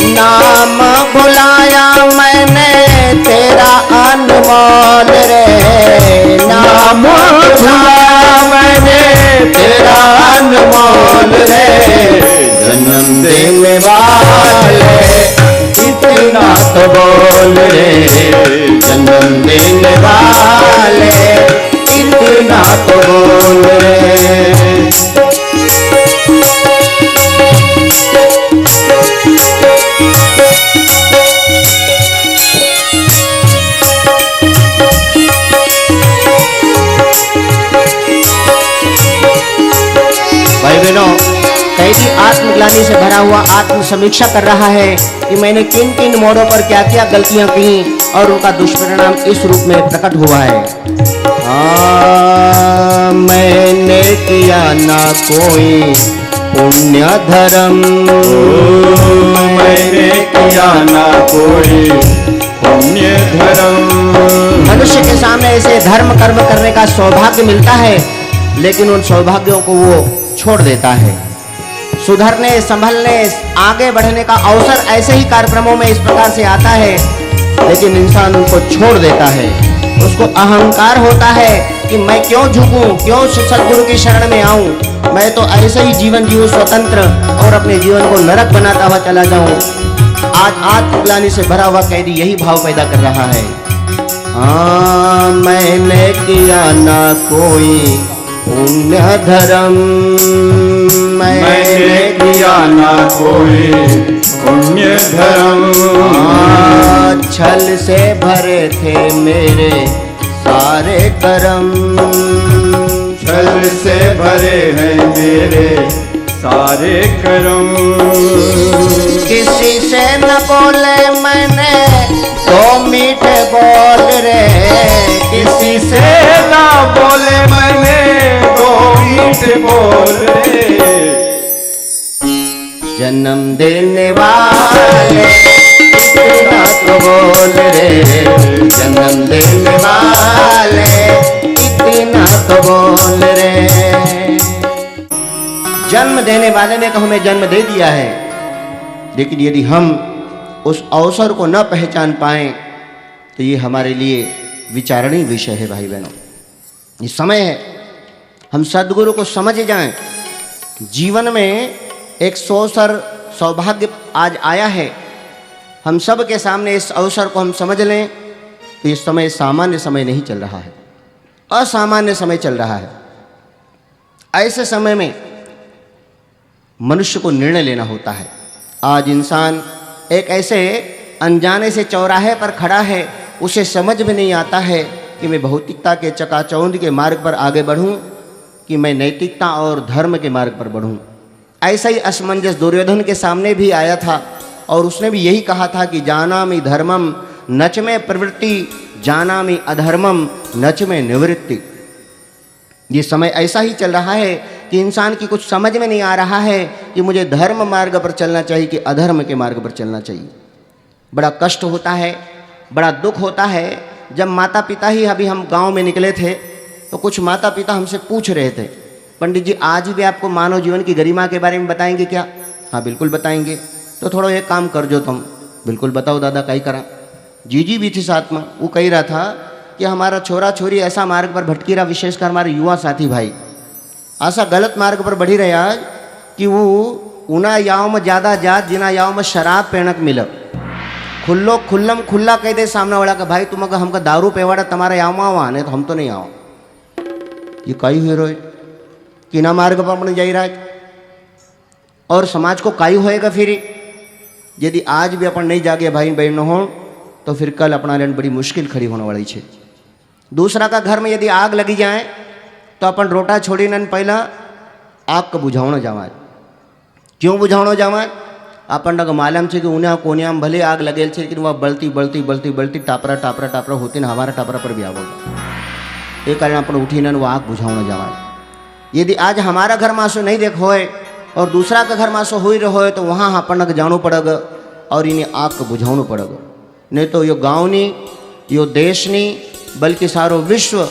नाम भुलाया मैंने तेरा अनमोल रे, नाम भुलाया मैंने तेरा अनमोल रे, जन्म देने वाले इतना तो बोल रे, जन्म देने वाले इतना तो बोल रे। भाई बहनों, कैदी आत्मग्लानि से भरा हुआ आत्म समीक्षा कर रहा है कि मैंने किन किन मोड़ों पर क्या क्या गलतियां की और उनका दुष्परिणाम इस रूप में प्रकट हुआ है। मैंने किया ना कोई पुण्य धर्म, मैंने किया ना कोई पुण्य धर्म। मनुष्य के सामने ऐसे धर्म कर्म करने का सौभाग्य मिलता है, लेकिन उन सौभाग्यों को वो छोड़ देता है। सुधरने, संभलने, आगे बढ़ने का अवसर ऐसे ही कार्यक्रमों में इस प्रकार से आता है, लेकिन इंसान उनको छोड़ देता है। उसको अहंकार होता है कि मैं क्यों झुकूं, क्यों सदगुरु की शरण में आऊं, मैं तो ऐसे ही जीवन जीऊं स्वतंत्र और अपने जीवन को नरक बनाता हुआ चला जाऊं। आज आत्मग्लानि से भरा हुआ कैदी यही भाव पैदा कर रहा है। मैंने किया ना कोई पुण्य धर्म, मैंने किया ना कोई पुण्य धर्म। छल से भरे थे मेरे सारे कर्म, छल से भरे हैं मेरे सारे कर्म। किसी से न बोले मैंने दो मीठे बोल रे, किसी से ना बोले मैंने दो मीठे बोल रे, जन्म देने वाले इतना तो बोल रे, जन्म देने वाले इतना तो बोल रे। जन्म देने वाले ने तो हमें जन्म दे दिया है, लेकिन यदि हम उस अवसर को न पहचान पाएं तो ये हमारे लिए विचारणीय विषय है। भाई बहनों, ये समय है हम सद्गुरु को समझ जाएं। जीवन में एक अवसर, सौभाग्य आज आया है, हम सब के सामने इस अवसर को हम समझ लें तो ये समय सामान्य समय नहीं चल रहा है, असामान्य समय चल रहा है। ऐसे समय में मनुष्य को निर्णय लेना होता है। आज इंसान एक ऐसे अनजाने से चौराहे पर खड़ा है, उसे समझ में नहीं आता है कि मैं भौतिकता के चकाचौंध के मार्ग पर आगे बढ़ूं कि मैं नैतिकता और धर्म के मार्ग पर बढ़ूं। ऐसा ही असमंजस दुर्योधन के सामने भी आया था और उसने भी यही कहा था कि जानामि धर्मम नच में प्रवृत्ति, जानामि अधर्मम नच में निवृत्ति। ये समय ऐसा ही चल रहा है कि इंसान की कुछ समझ में नहीं आ रहा है कि मुझे धर्म मार्ग पर चलना चाहिए कि अधर्म के मार्ग पर चलना चाहिए। बड़ा कष्ट होता है, बड़ा दुख होता है जब माता पिता ही अभी हम गांव में निकले थे तो कुछ माता पिता हमसे पूछ रहे थे, पंडित जी आज भी आपको मानव जीवन की गरिमा के बारे में बताएंगे क्या? हाँ बिल्कुल बताएंगे। तो थोड़ा एक काम कर जो तुम। बिल्कुल बताओ दादा, कई करा। जीजी भी थी साथ में। वो कह रहा था कि हमारा छोरा छोरी ऐसा मार्ग पर भटकी रहा, विशेषकर हमारे युवा साथी भाई ऐसा गलत मार्ग पर बढ़ी रहे आज कि वो उना याव में ज़्यादा जात जिना याव में शराब पेणक मिल खुल्लो खुल्लम खुल्ला कह दे सामने वाला का, भाई तुम अगर हमका दारू पेवाड़ा तुम्हारा याव में आवा नहीं तो हम तो नहीं आओ। ये कई हुए रोए किना मार्ग पर अपने जा रहा है और समाज को काई होएगा फिर यदि आज भी अपन नहीं जागे भाई बहन हो तो फिर कल अपना लिए बड़ी मुश्किल खड़ी होने वाली है। दूसरा का घर में यदि आग लगी जाए तो अपन रोटा छोड़ी न पहला आग का बुझावना जावा। क्यों बुझावना जावा? अपन का मालूम है कि उन्हें कोनिया में भले आग लगेल है लेकिन वह बढ़ती बढ़ती बढ़ती बढ़ती टापरा टापरा टापरा होती ना हमारा टापरा पर भी आवेगा। एक कारण अपन उठी न वो आग बुझावना जावा। यदि आज हमारा घर मासो नहीं देख होए और दूसरा का घर मासो हो ही रहो तो वहाँ अपन जानो पड़ेगा और इन्हें आग को बुझाना पड़ेगा। नहीं तो यो गाँव नहीं यो देश नहीं बल्कि सारो विश्व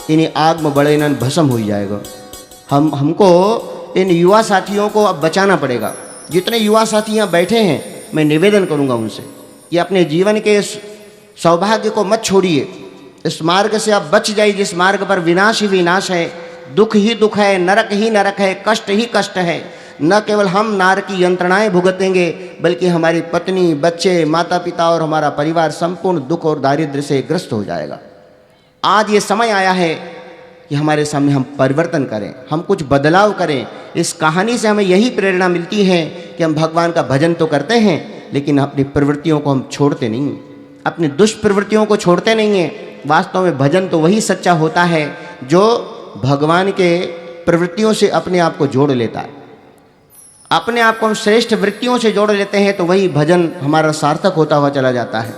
इन्हें आग में बड़े न भस्म हो जाएगा। हमको इन युवा साथियों को अब बचाना पड़ेगा। जितने युवा साथी यहाँ बैठे हैं मैं निवेदन करूँगा उनसे कि अपने जीवन के इस सौभाग्य को मत छोड़िए। इस मार्ग से आप बच जाइए जिस मार्ग पर विनाश ही विनाश है, दुख ही दुख है, नरक ही नरक है, कष्ट ही कष्ट है। न केवल हम नार की यंत्रणाएं भुगतेंगे बल्कि हमारी पत्नी, बच्चे, माता पिता और हमारा परिवार संपूर्ण दुख और दारिद्र्य से ग्रस्त हो जाएगा। आज ये समय आया है कि हमारे सामने हम परिवर्तन करें, हम कुछ बदलाव करें। इस कहानी से हमें यही प्रेरणा मिलती है कि हम भगवान का भजन तो करते हैं लेकिन अपनी प्रवृत्तियों को हम छोड़ते नहीं, अपनी दुष्प्रवृत्तियों को छोड़ते नहीं हैं। वास्तव में भजन तो वही सच्चा होता है जो भगवान के प्रवृत्तियों से अपने आप को जोड़ लेता है। अपने आप को हम श्रेष्ठ वृत्तियों से जोड़ लेते हैं तो वही भजन हमारा सार्थक होता हुआ चला जाता है।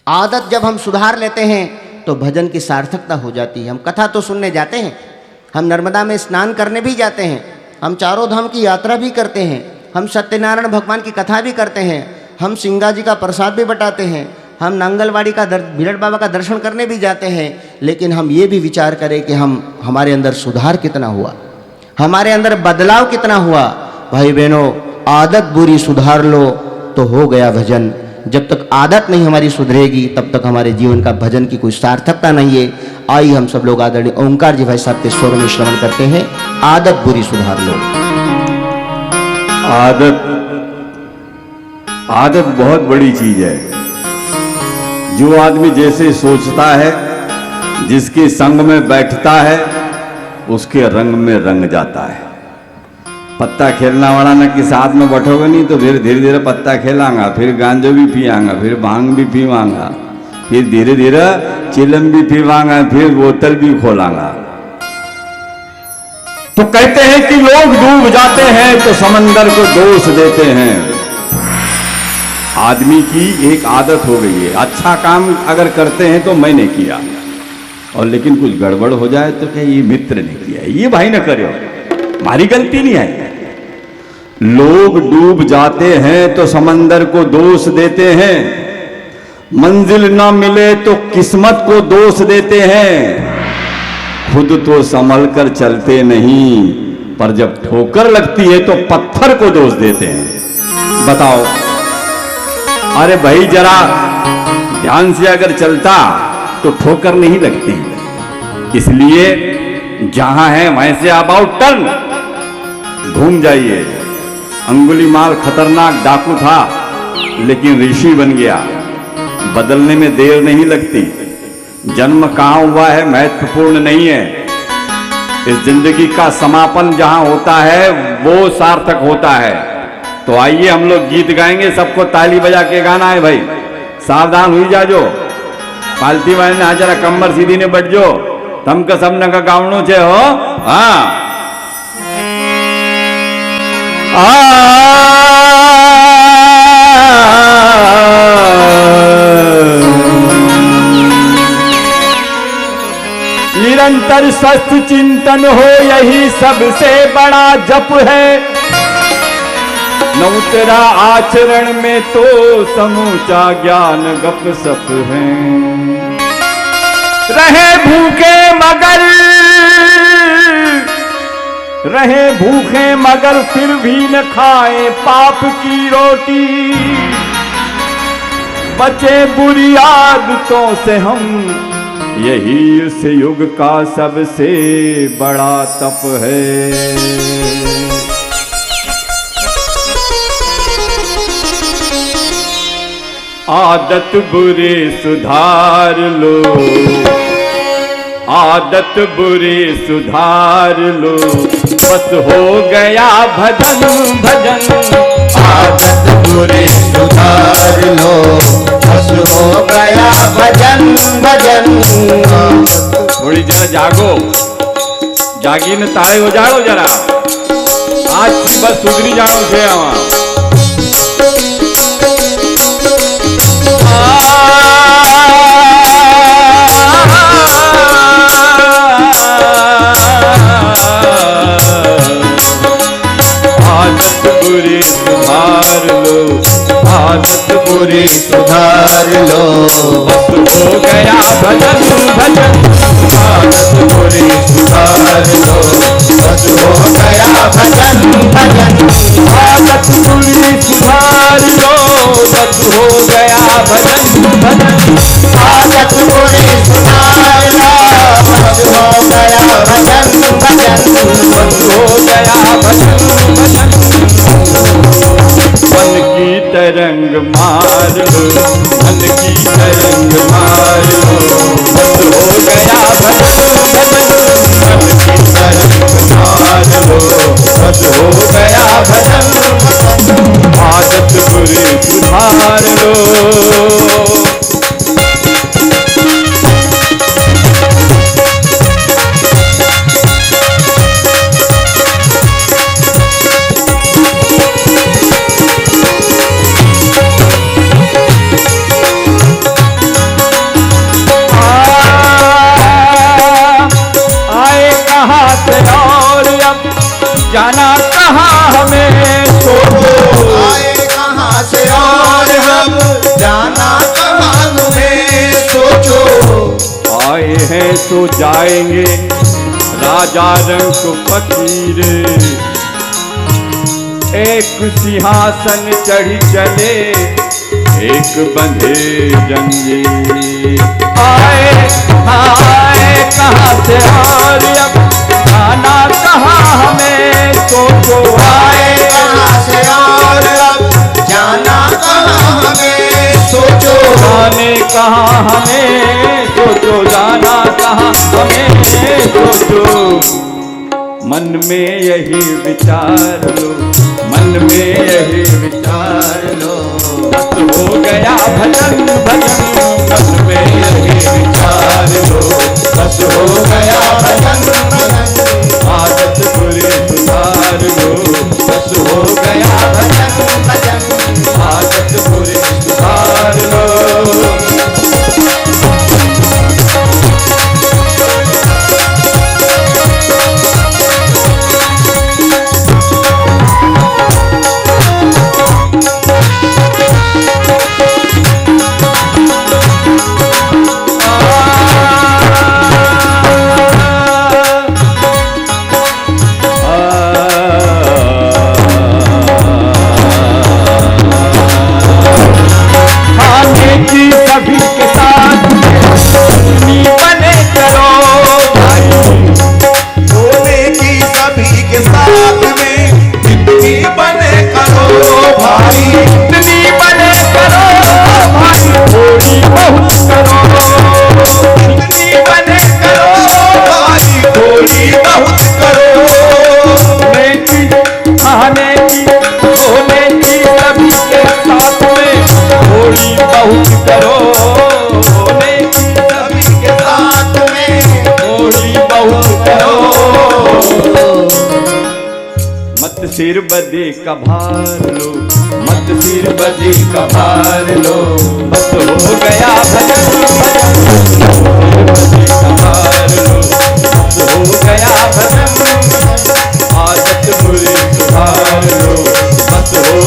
आदत जब हम सुधार लेते हैं तो भजन की सार्थकता हो जाती है। हम कथा तो सुनने जाते हैं, हम नर्मदा में स्नान करने भी जाते हैं, हम चारों धाम की यात्रा भी करते हैं, हम सत्यनारायण भगवान की कथा भी करते हैं, हम सिंगा जी का प्रसाद भी बटाते हैं, हम नांगलवाड़ी का भीलड़ बाबा का दर्शन करने भी जाते हैं। लेकिन हम ये भी विचार करें कि हमारे अंदर सुधार कितना हुआ, हमारे अंदर बदलाव कितना हुआ। भाई बहनों, आदत बुरी सुधार लो तो हो गया भजन। जब तक आदत नहीं हमारी सुधरेगी तब तक हमारे जीवन का भजन की कोई सार्थकता नहीं है। आइए हम सब लोग आदरणीय ओंकार जी भाई साहब के स्वर में श्रवण करते हैं, आदत बुरी सुधार लो। आदत बहुत बड़ी चीज है। जो आदमी जैसे सोचता है, जिसके संग में बैठता है, उसके रंग में रंग जाता है। पत्ता खेलना वाला ना कि साथ में बैठोगे नहीं तो फिर धीरे धीरे पत्ता खेलांगा, फिर गांजो भी पियांगा, फिर भांग भी पीवांगा, फिर धीरे धीरे चिलम भी पीवांगा, फिर बोतल भी खोलांगा। तो कहते हैं कि लोग डूब जाते हैं तो समंदर को दोष देते हैं। आदमी की एक आदत हो गई है, अच्छा काम अगर करते हैं तो मैंने किया और लेकिन कुछ गड़बड़ हो जाए तो क्या ये मित्र ने किया, ये भाई ने करे, हमारी गलती नहीं है। लोग डूब जाते हैं तो समंदर को दोष देते हैं, मंजिल ना मिले तो किस्मत को दोष देते हैं, खुद तो संभल कर चलते नहीं पर जब ठोकर लगती है तो पत्थर को दोष देते हैं। बताओ, अरे भाई जरा ध्यान से अगर चलता तो ठोकर नहीं लगती। इसलिए जहां है वहीं से अबाउट टर्न, घूम जाइए। अंगुलीमाल खतरनाक डाकू था लेकिन ऋषि बन गया। बदलने में देर नहीं लगती। जन्म कहाँ हुआ है महत्वपूर्ण नहीं है, इस जिंदगी का समापन जहां होता है वो सार्थक होता है। तो आइए हम लोग गीत गाएंगे, सबको ताली बजा के गाना है भाई। सावधान हुई जाजो, पालती वाले ने जरा कमर सीधी ने बैठ जो, तमका सबने का गावनो छे हो। हाँ निरंतर स्वस्थ चिंतन हो यही सबसे बड़ा जप है। न उतरा आचरण में तो समूचा ज्ञान गप सप है। रहे भूखे मगर फिर भी न खाए पाप की रोटी। बचे बुरी आदतों से हम, यही इस युग का सबसे बड़ा तप है। आदत बुरी सुधार लो, आदत बुरी सुधार लो, बस हो गया भजन भजन। आदत बुरी सुधार लो, बस हो गया भजन भजन। थोड़ी जरा जागो, जागी न तारे हो जाओ जरा। आज की बस सुधरी जाओ से आदत बुरी सुधार लो, आदत बुरी सुधार लो, बस हो गया भजन भजन। आदत बुरी सुधार लो, बस हो गया भजन भजन। आदत बुरी सुधार लो, बस हो गया भजन भजन। आदत बुरी सुधार लो, बस हो गया भजन भजन। बस हो गया भजन भजन। मन की तरंग मार लो, मन की तरंग मार लो, बस हो गया भजन भजन। मन की तरंग मार लो, बस हो गया भजन भजन। आदत बुरी सुधार लो। जाना कहाँ हमें सोचो, आए कहाँ से और हम, जाना कहाँ हमें सोचो। आए हैं तो जाएंगे राजा रंग फकीर। एक सिंहासन चढ़ी चले, एक बंधे जंजीर। आए कहाँ से और अब जाना कहाँ हमें सोचो। आए कहाँ से और अब, जाना कहाँ हमें सोचो। जाने कहाँ हमें सोचो, जाना कहाँ हमें सोचो। मन में यही विचार लो, मन में यही विचार लो, बस हो गया भजन भजन। मन में यही विचार लो, बस हो गया भजन भजन। आदत बुरी सुधार लो, बस हो गया भजन भजन। आदत बुरी सुधार लो। सभी के साथ बने करो भाई, सोने की सभी के साथ में जितनी बने करो भाई। जितनी बने करो भाई, थोड़ी बहुत करो। जितनी बने करो भाई, थोड़ी बहुत करो। सोने की खाने की सोने की सभी के साथ में थोड़ी बहुत करो। सोने की सभी के साथ में थोड़ी बहुत करो। मत सिर बदी का भार लो, मत सिर बदी का भार लो, बस हो गया भजन भजन। सिर बदी का भार लो, बस हो गया भजन। आदत बुरी सुधार लो, बस हो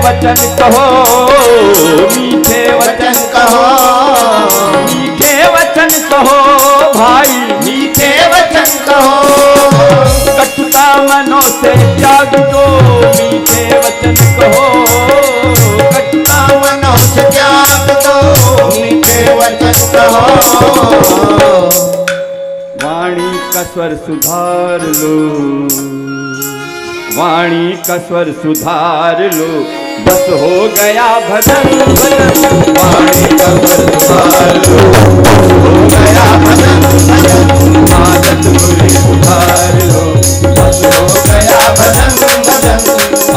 वचन कहो, मीठे वचन कहो, मीठे वचन कहो भाई, मीठे वचन कहो, कटुता मनों से त्याग दो, मीठे वचन कहो, कटुता मनों से त्याग दो, मीठे वचन कहो। वाणी का स्वर सुधार लो, वाणी का स्वर सुधार लो, बस हो गया भजन भजन, वाणी का स्वर सुधार लो, बस हो गया भजन भजन, आदत बुरी सुधार लो, बस हो गया भजन भजन,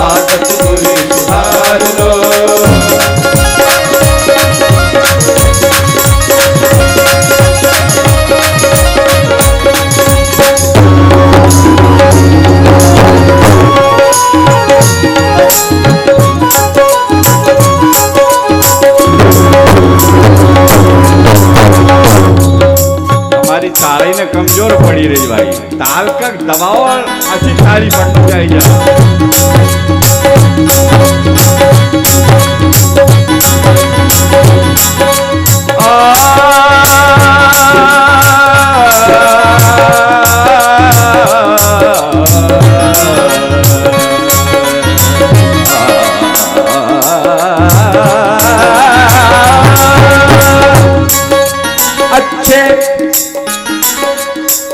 आदत बुरी सुधार लो। हमारी ताड़ी ने कमजोर पड़ी रही भाई, ताल का दबाव और अच्छी ताड़ी पड़ जाएगी।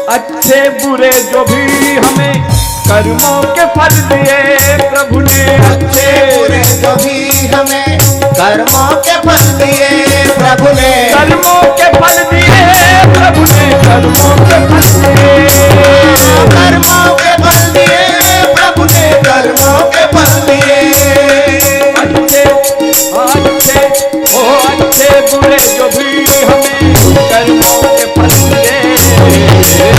अच्छे बुरे जो भी हमें कर्मों के फल दिए प्रभु ने, अच्छे बुरे जो भी हमें कर्मों के फल दिए प्रभु ने, कर्मों के फल दिए प्रभु ने, कर्मों के फल दिए, कर्मों के फल दिए प्रभु ने, कर्मों के फल दिए। अच्छे अच्छे ओ अच्छे बुरे जो भी हमें कर्मों के फल दिए,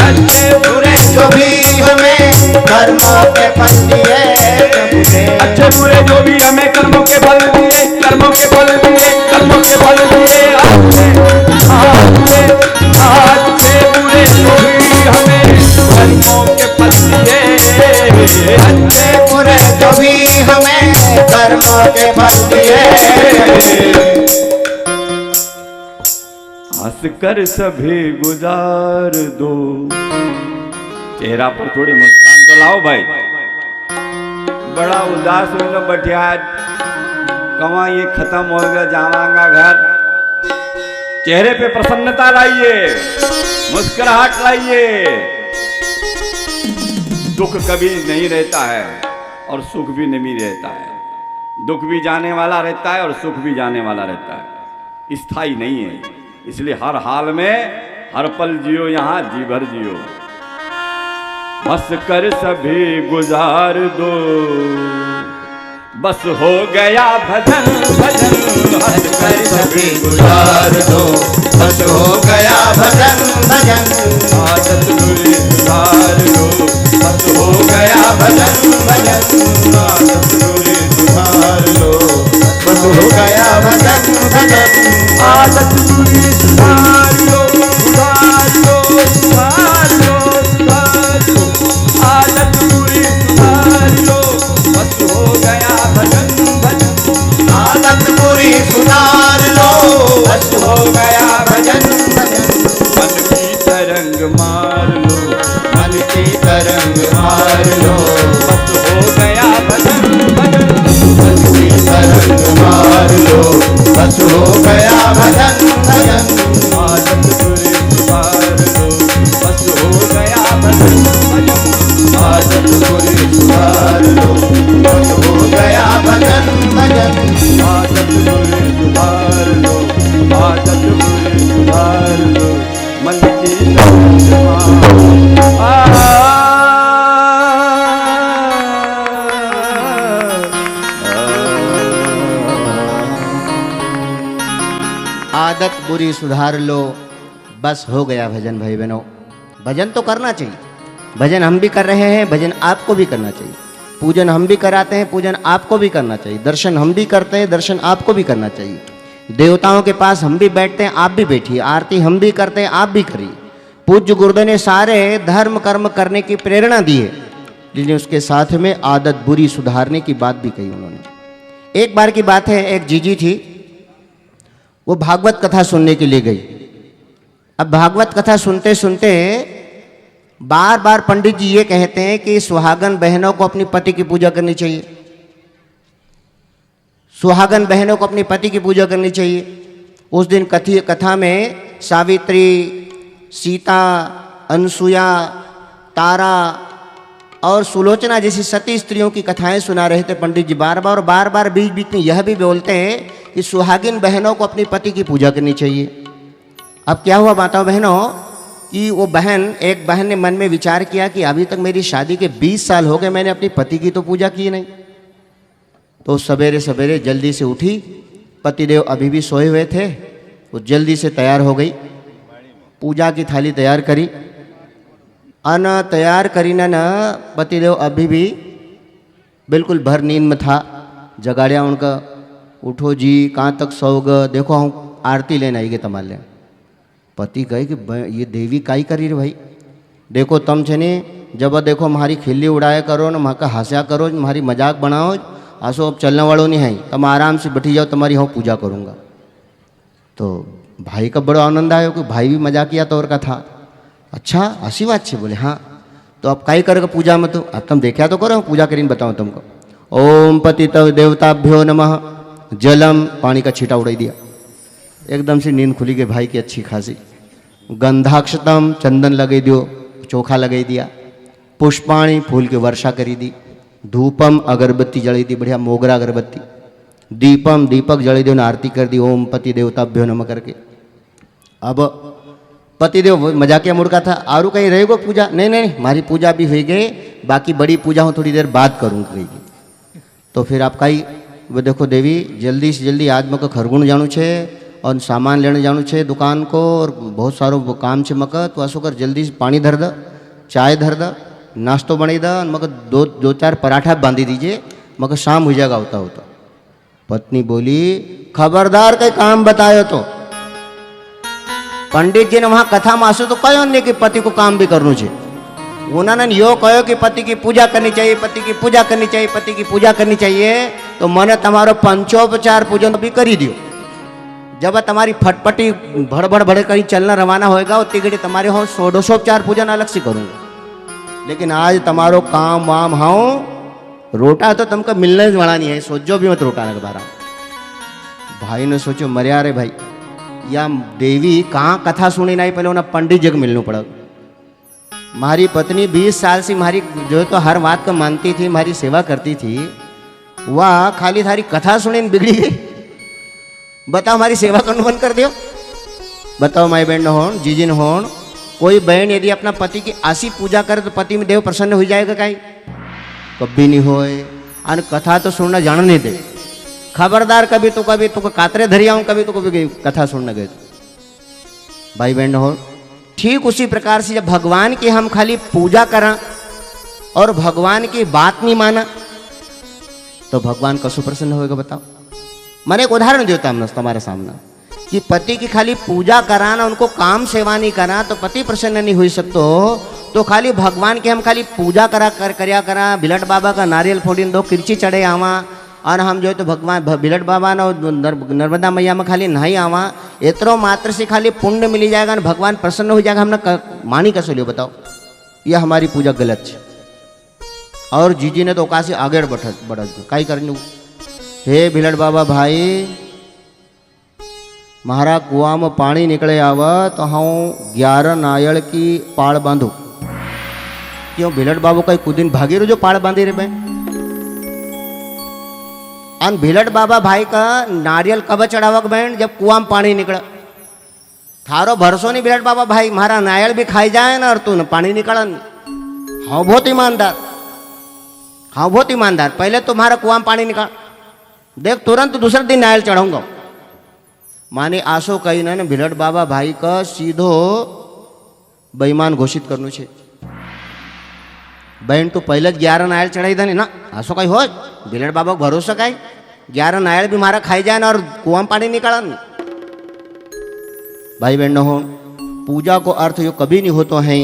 अच्छे बुरे जो भी हमें कर्मों के फल दिए प्रभु ने, अच्छे बुरे जो भी हमें कर्मों के फल दिए, कर्मों के फल दिए, कर्मों के फल दिए, अच्छे अच्छे अच्छे बुरे जो भी हमें कर्मों के फल दिए, अच्छे बुरे जो भी हमें कर्मों के फल दिए। हंसकर सभी गुजार दो, चेहरा पर थोड़ी मुस्कान तो लाओ भाई, बड़ा उदास हो गया बटिया, कमा ये खत्म हो गया, जावांगा घर, चेहरे पे प्रसन्नता लाइए, मुस्कुराहट लाइए। दुख कभी नहीं रहता है और सुख भी नहीं रहता है, दुख भी जाने वाला रहता है और सुख भी जाने वाला रहता है, स्थायी नहीं है। इसलिए हर हाल में हर पल जियो, यहाँ जी भर जियो। हंस कर सभी गुजार दो, बस हो गया भजन भजन, हंस कर सभी गुजार दो, बस हो गया भजन भजन, आदत बुरी सुधार लो, बस हो गया भजन भजन, आदत बुरी सुधार लो, बस हो गया भजन भजन, आदत बुरी सुधार लो, सुधार लो, सुधार लो, सुधार लो, आदत बुरी सुधार लो, बस हो गया भजन भजन, आदत बुरी सुधार लो, बस हो गया भजन भजन। मन की तरंग मार लो, मन की तरंग मार लो, बस हो गया भजन भजन, मन की तरंग मार लो, बस हो गया भजन भजन। आदत बुरी सुधार लो, बस हो गया भजन भजन, आदत बुरी सुधार लो, बस हो गया भजन भजन। आदत बुरी सुधार लो, आदत बुरी सुधार लो, मन की तरंग आदत बुरी सुधार लो, बस हो गया भजन। भाई बहनों, भजन तो करना चाहिए, भजन हम भी कर रहे हैं, भजन आपको भी करना चाहिए। पूजन हम भी कराते हैं, पूजन आपको भी करना चाहिए। दर्शन हम भी करते हैं, दर्शन आपको भी करना चाहिए। देवताओं के पास हम भी बैठते हैं, आप भी बैठिए। आरती हम भी करते हैं, आप भी करिए। पूज्य गुरुदेव ने सारे धर्म कर्म करने की प्रेरणा दी है, लेकिन उसके साथ में आदत बुरी सुधारने की बात भी कही उन्होंने। एक बार की बात है, एक जीजी थी, वो भागवत कथा सुनने के लिए गई। अब भागवत कथा सुनते सुनते बार बार पंडित जी ये कहते हैं कि सुहागन बहनों को अपनी पति की पूजा करनी चाहिए, सुहागन बहनों को अपने पति की पूजा करनी चाहिए। उस दिन कथा में सावित्री, सीता, अनसुया, तारा और सुलोचना जैसी सती स्त्रियों की कथाएं सुना रहे थे पंडित जी बार बार बीच बीच में यह भी बोलते हैं कि सुहागिन बहनों को अपनी पति की पूजा करनी चाहिए। अब क्या हुआ माताओं बहनों कि वो एक बहन ने मन में विचार किया कि अभी तक मेरी शादी के 20 साल हो गए, मैंने अपनी पति की तो पूजा की नहीं। तो सवेरे सवेरे जल्दी से उठी, पतिदेव अभी भी सोए हुए थे, वो जल्दी से तैयार हो गई, पूजा की थाली तैयार करी। तैयार करी न पतिदेव अभी भी बिल्कुल भर नींद में था। जगाड़िया उनका, उठो जी, कहाँ तक सोओगे, देखो हम आरती लेने आई गए तुम्हारे। पति कहे कि ये देवी काई करी रे भाई, देखो तुम छे ने जब देखो हमारी खिल्ली उड़ाया करो ना, वहाँ का हंसा करो, हमारी मजाक बनाओ, आसो अब चलने वालों नहीं है, तुम आराम से बैठी जाओ, तुम्हारी हम पूजा करूँगा। तो भाई का बड़ा आनंद आया कि भाई भी मजाकिया तौर का था। अच्छा ऐसी बात छे, बोले हाँ। तो अब काई करोगे पूजा में, तो अब तुम देखा तो करो, पूजा करीन बताओ तुमको। ओम पतितव देवताभ्यो नमः, जलम, पानी का छींटा उड़ाई दिया, एकदम से नींद खुली गई भाई की अच्छी खासी। गंधाक्षतम, चंदन लगे दियो, चोखा लगे दिया। पुष्पाणी, फूल की वर्षा करी दी। धूपम, अगरबत्ती जलाई दी, बढ़िया मोगरा अगरबत्ती। दीपम, दीपक जलाई दी, आरती कर दी ओम पति देवताभ्यो नमः करके। अब पतिदेव मजाकिया मूड का था, आरू कहीं रहेगो पूजा, नहीं हमारी पूजा भी हुई गई, बाकी बड़ी पूजा हूँ थोड़ी देर बाद करूँगी। तो फिर आप कहीं वो देखो देवी जल्दी से जल्दी आज मक खरगुण जाणु छे और सामान लेने जाणु छे दुकान को, और बहुत सारो काम छे मक, तो ऐसो कर जल्दी से पानी धर द, चाय धर द, नाश्तो बनाई द, मक दो चार पराठा बांधी दीजिए, मक शाम हो जाएगा होता होता। पत्नी बोली खबरदार कई काम बतायो तो। पंडित जी ने वहां कथा में आसो तो कहो नहीं कि पति को काम भी करना चाहिए, उन्होंने यो कहो कि पति की पूजा करनी चाहिए, पति की पूजा करनी चाहिए, पति की पूजा करनी चाहिए। तो मैंने तुम्हारो पंचोपचार पूजन भी करी दियो। जब तुम्हारी फटपटी भड़ कहीं चलना रवाना होएगा, उतनी घड़ी तुम्हारे हो षोडशोपचार पूजन अलग से करूँगा। लेकिन आज तुम्हारो काम वाम हाँ, रोटा तो तुमको मिलने वाला नहीं है, सोचो भी मत रोटा लग बारा। भाई ने सोचो मरिया रे भाई, या देवी कहाँ कथा सुनी नहीं, पहले उन्हें पंडित जी को मिलना पड़ा। हमारी पत्नी 20 साल से हमारी जो तो हर बात को मानती थी, हमारी सेवा करती थी, वह खाली थारी कथा सुनी बिगड़ी गई। बताओ हमारी सेवा करना बंद कर दियो। बताओ माई बहन हो, जीजिन हो, कोई बहन यदि अपना पति की ऐसी पूजा करे तो पति में देव प्रसन्न हो जाएगा कहीं? कभी नहीं होए। अन कथा तो सुनना जान नहीं दे, खबरदार कभी तो कातरे धरी आऊं, कभी तो कभी कथा सुनने गए। भाई बहन हो, ठीक उसी प्रकार से जब भगवान की हम खाली पूजा करा और भगवान की बात नहीं माना तो भगवान कसो प्रसन्न होएगा बताओ। मैंने एक उदाहरण देता हूं तुम्हारे सामने कि पति की खाली पूजा कराना, उनको काम सेवा नहीं करा तो पति प्रसन्न नहीं हो सकते। तो खाली भगवान की हम खाली पूजा करया करा, बिलट बाबा का नारियल फोड़ीन 2 किरची चढ़े आवा, और हम जो है तो भगवान बिलट बाबा ना नर्मदा मैया में खाली नहीं आवा, इतरो मात्र से खाली पुण्य मिली जाएगा और भगवान प्रसन्न हो जाएगा। हमने मानी कैसे लियो बताओ? यह हमारी पूजा गलत है। और जीजी ने तो काशी आगे बढ़ कई करनी। हे बिलट बाबा भाई, महारा कुआ में पानी निकले आवा तो हम 11 नारियल की पाड़ बांधू। क्यों बिलट बाबू कई कुछ दिन भागी रो जो पाड़ बांधी रे मैं। अन भिलट बाबा भाई का नारियल कब चढ़ावक बहन जब कुआं में पानी निकला। थारो भरोसो नहीं भिलट बाबा भाई, हमारा नारियल भी खाई जाए ना और तू न पानी निकला। हाँ बहुत ईमानदार, हाँ बहुत ईमानदार। पहले तुम्हारा कुआं में पानी निकाल देख, तुरंत दूसरे दिन नारियल चढ़ाऊंगा। माने आसो कही ना भिलट बाबा भाई का सीधो बेईमान घोषित करनु छे। बहन तो पहले 11 नारियल चढ़ाई दे ना, आसो कहीं हो भिलट बाबा को भरोसा कहीं 11 नारियल भी मारा खाई जाए ना और कुआं में पानी निकाला। भाई बहन हो, पूजा को अर्थ यो कभी नहीं होता है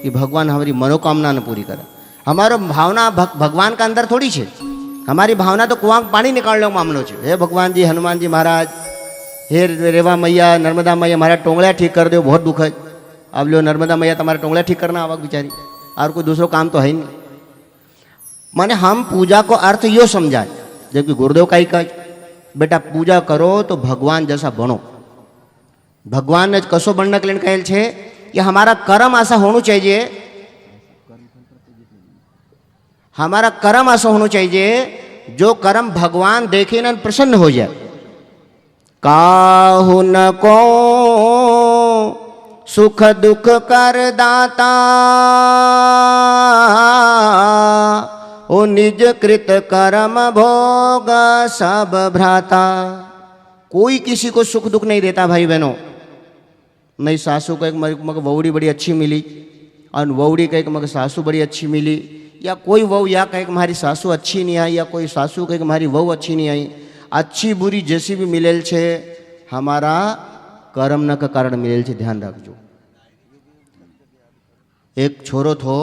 कि भगवान हमारी मनोकामना न पूरी करे। हमारो भावना भगवान का अंदर थोड़ी छे, हमारी भावना तो कुआं का पानी निकालने मामलो है। हे भगवान जी, हनुमान जी महाराज, हे रेवा मैया, नर्मदा मैया, हमारा टोंगला ठीक कर दो, बहुत दुख है। अब लो नर्मदा मैया तुम्हारा टोंगला ठीक करना आवक बेचारी, और कोई दूसरा काम तो है ही नहीं। माने हम पूजा को अर्थ यो समझाए, जबकि गुरुदेव का ही कहे बेटा पूजा करो तो भगवान जैसा बनो। भगवान ने कसो बनने के लिए कहेल छे कि हमारा कर्म ऐसा होना चाहिए, हमारा कर्म ऐसा होना चाहिए जो कर्म भगवान देखे न प्रसन्न हो जाए। काहु न को सुख दुख कर दाता, ओ निज कृत कर्म भोग सब भ्राता। कोई किसी को सुख दुख नहीं देता भाई बहनों। नहीं सासू को एक मगर वौड़ी बड़ी अच्छी मिली, और वौड़ी कहे कि मगर सासू बड़ी अच्छी मिली, या कोई वहू या कहे कि हमारी सासू अच्छी नहीं आई, या कोई सासू कहे कि हमारी वहू अच्छी नहीं आई। अच्छी बुरी जैसी भी मिलेल छे, हमारा कर्म न का कारण मिलेल छे, ध्यान रखजो। एक छोरो थो,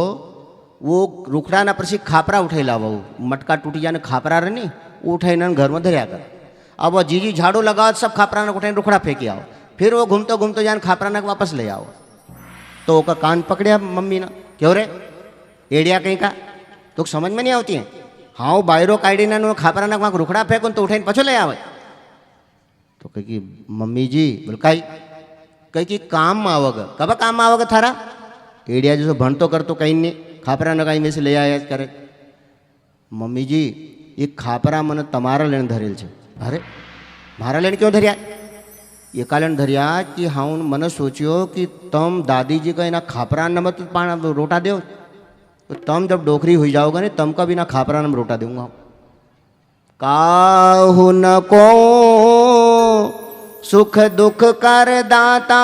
वो रुखड़ा ना पर खापरा उठाई लावा, मटका टूटी जाने खापरा रहे नहीं, वो उठाई ना घर में धरिया कर। अब वो जीजी झाड़ू लगाओ, सब खापरा ना उठाई रुखड़ा फेंकी आओ, फिर वो घूमते घूमते जान खापरा ना वापस ले आओ। तो ओका कान पकड़िया मम्मी ना, क्यों रे एड़िया कहीं का, तो समझ में नहीं आती है। हाँ बायरो काढ़ी ना खापरा ना वहाँ रुखड़ा फेंको तो उठाई पछो ले आवे। तो कही कि मम्मी जी बोल कही कि काम में आवग, कब काम में आवग थारा, एड़िया जैसे भणतो करतो कहीं नहीं, खापरा न कहीं में से ले आया करे। मम्मी जी ये खापरा मन तमारा लेन धरेल छे। अरे मारा लेन क्यों धरिया, ये कारण धरिया कि हाँ मन सोचियो कि तम दादी जी का ना खापरा न मत रोटा दो, तो तम जब डोकरी हुई जाओगे ना तम का भी ना खापरा न रोटा दूंगा। काहु न को सुख दुख कर दाता,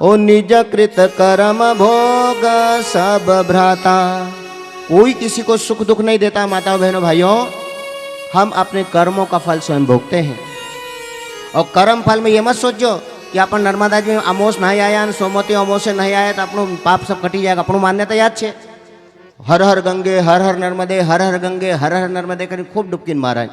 ओ निज कृत कर्म भोग सब भ्राता। कोई किसी को सुख दुख नहीं देता माता बहनों भाइयों, हम अपने कर्मों का फल स्वयं भोगते हैं। और कर्म फल में ये मत सोचो कि अपन नर्मदा जी में अमोस नहीं आया, सोमवती अमोस से नहीं आया तो अपनो पाप सब कटी जाएगा। अपनो मान्यता याद छे, हर हर गंगे हर हर नर्मदे, हर हर गंगे हर हर नर्मदे कर खूब डुबकी मारा।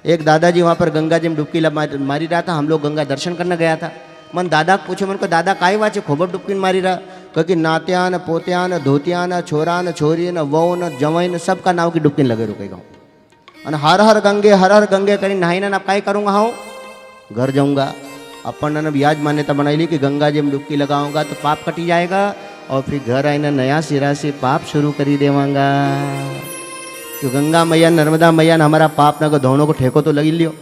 एक दादाजी वहाँ पर गंगा जी में डुबकी मारी रहा था, हम लोग गंगा दर्शन करने गया था। मन दादा पूछो, मन को दादा काई वाचे खूब डुबकी मारी रहा, क्योंकि नात्यान पोत्यान धोतियान छोरान छोरीन वौन जवैन सबका नाव की डुबकी लगे रुकेगा। और हर हर गंगे करी नहाई ना काई करूँगा, हाँ घर जाऊँगा। अपन ने ब्याज मान्यता बनाई ली कि गंगा जी में डुबकी लगाऊंगा तो पाप कटी जाएगा, और फिर घर आईना नया सिरा से पाप शुरू करी देवांगा। तो गंगा मैया नर्मदा मैया ने हमारा पाप न को धोनों को ठेको तो लगी लियो।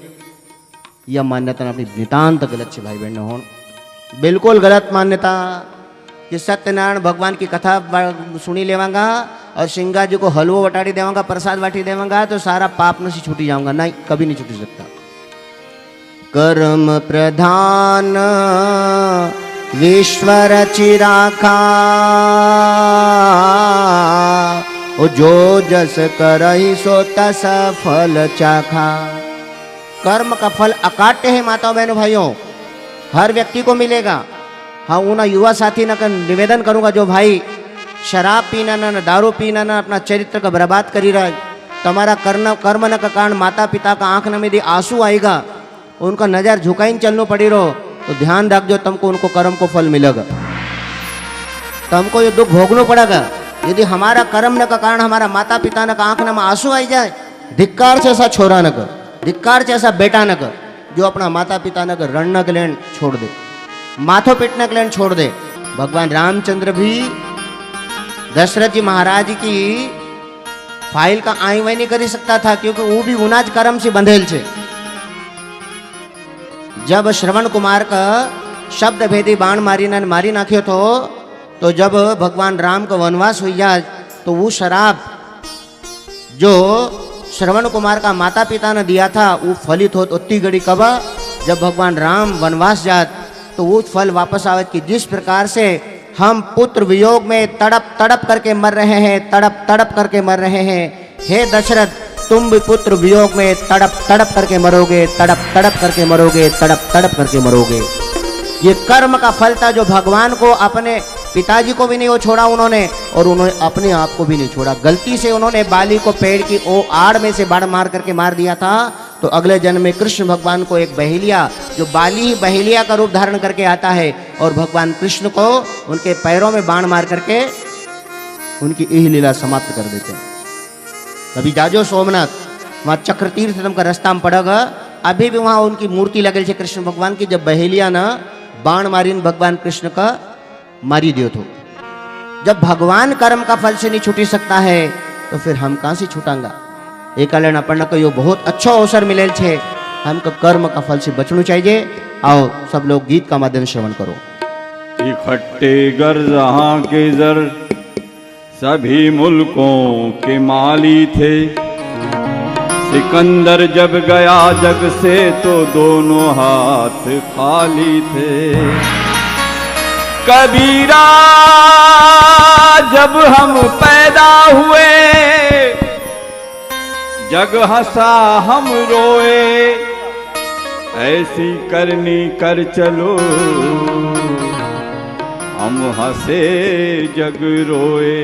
यह मान्यता अपनी नितांत गलत है भाई बहन हो, बिल्कुल गलत मान्यता कि सत्यनारायण भगवान की कथा सुनी लेवांगा और सिंगा जी को हलवो वटाड़ी देवांगा, प्रसाद बाटी देवांगा तो सारा पाप न से छूटी जाऊंगा। नहीं, कभी नहीं छूटी सकता। कर्म प्रधान विश्वर चिराखा, ओ जो जस करहि सो तस फल चाखा। कर्म का फल अकाट्य है माताओं बहनों भाइयों, हर व्यक्ति को मिलेगा। हाँ उना युवा साथी न निवेदन करूंगा जो भाई शराब पीना न दारू पीना न अपना चरित्र का बर्बाद करी रहा, तुम्हारा कर्म न का कारण माता पिता का आंख न में आंसू आएगा, उनका नजर झुकाई चलना पड़ी रहो, तो ध्यान रखजो तुमको उनको कर्म को फल मिलेगा, तुमको ये दुख भोगना पड़ेगा। यदि हमारा कर्म न का कारण हमारा माता पिता न का आंख न में आंसू आई जाए, धिक्कार से ऐसा छोरा न कर, धिक्कार से ऐसा बेटा न कर जो अपना माता पिता न कर रण के लेन छोड़ दे, माथो पीटने के लेन छोड़ दे। भगवान रामचंद्र भी दशरथ जी महाराज की फाइल का आई वाई नहीं कर सकता था, क्योंकि वो भी उनाज कर्म से बंधेल छे। जब श्रवण कुमार का शब्द भेदी बाण मारी नाख्यो तो जब भगवान राम का वनवास हुई जाए तो वो शराब जो श्रवण कुमार का माता पिता ने दिया था वो फलित हो उतनी घड़ी कब जब भगवान राम वनवास जात तो वो फल वापस आवे कि जिस प्रकार से हम पुत्र वियोग में तड़प तड़प करके मर रहे हैं, तड़प तड़प करके मर रहे हैं, हे दशरथ तुम भी पुत्र वियोग में तड़प तड़प करके मरोगे, तड़प तड़प करके मरोगे, तड़प तड़प करके मरोगे। ये कर्म का फल था जो भगवान को अपने पिताजी को भी नहीं वो छोड़ा उन्होंने, और उन्होंने अपने आप को भी नहीं छोड़ा। गलती से उन्होंने बाली को पेड़ की आड़ में से बाण मार करके मार दिया था, तो अगले जन्म में कृष्ण भगवान को एक बहेलिया, जो बाली ही बहेलिया का रूप धारण करके आता है, और भगवान कृष्ण को उनके पैरों में बाण मार करके उनकी यही लीला समाप्त कर देते हैं। कभी जाजो सोमनाथ, वहाँ चक्र तीर्थ का रास्ता में पड़ेगा, अभी भी वहाँ उनकी मूर्ति लगल है कृष्ण भगवान की। जब बहेलिया ना बाण मारी भगवान कृष्ण का मारी दियो तो, जब भगवान कर्म का फल से नहीं छूटी सकता है तो फिर हम कहाँ से छूटांगा। एक कारण अपन को यो बहुत अच्छा अवसर मिले छे, हमको कर्म का फल से बचना चाहिए। आओ सब लोग गीत का माध्यम श्रवण करो। इकट्ठे गर जहां के जर सभी मुल्कों के माली थे, सिकंदर जब गया जग से तो दोनों हाथ खाली थे। कबीरा जब हम पैदा हुए, जग हंसा हम रोए, ऐसी करनी कर चलो, हम हंसे जग रोए।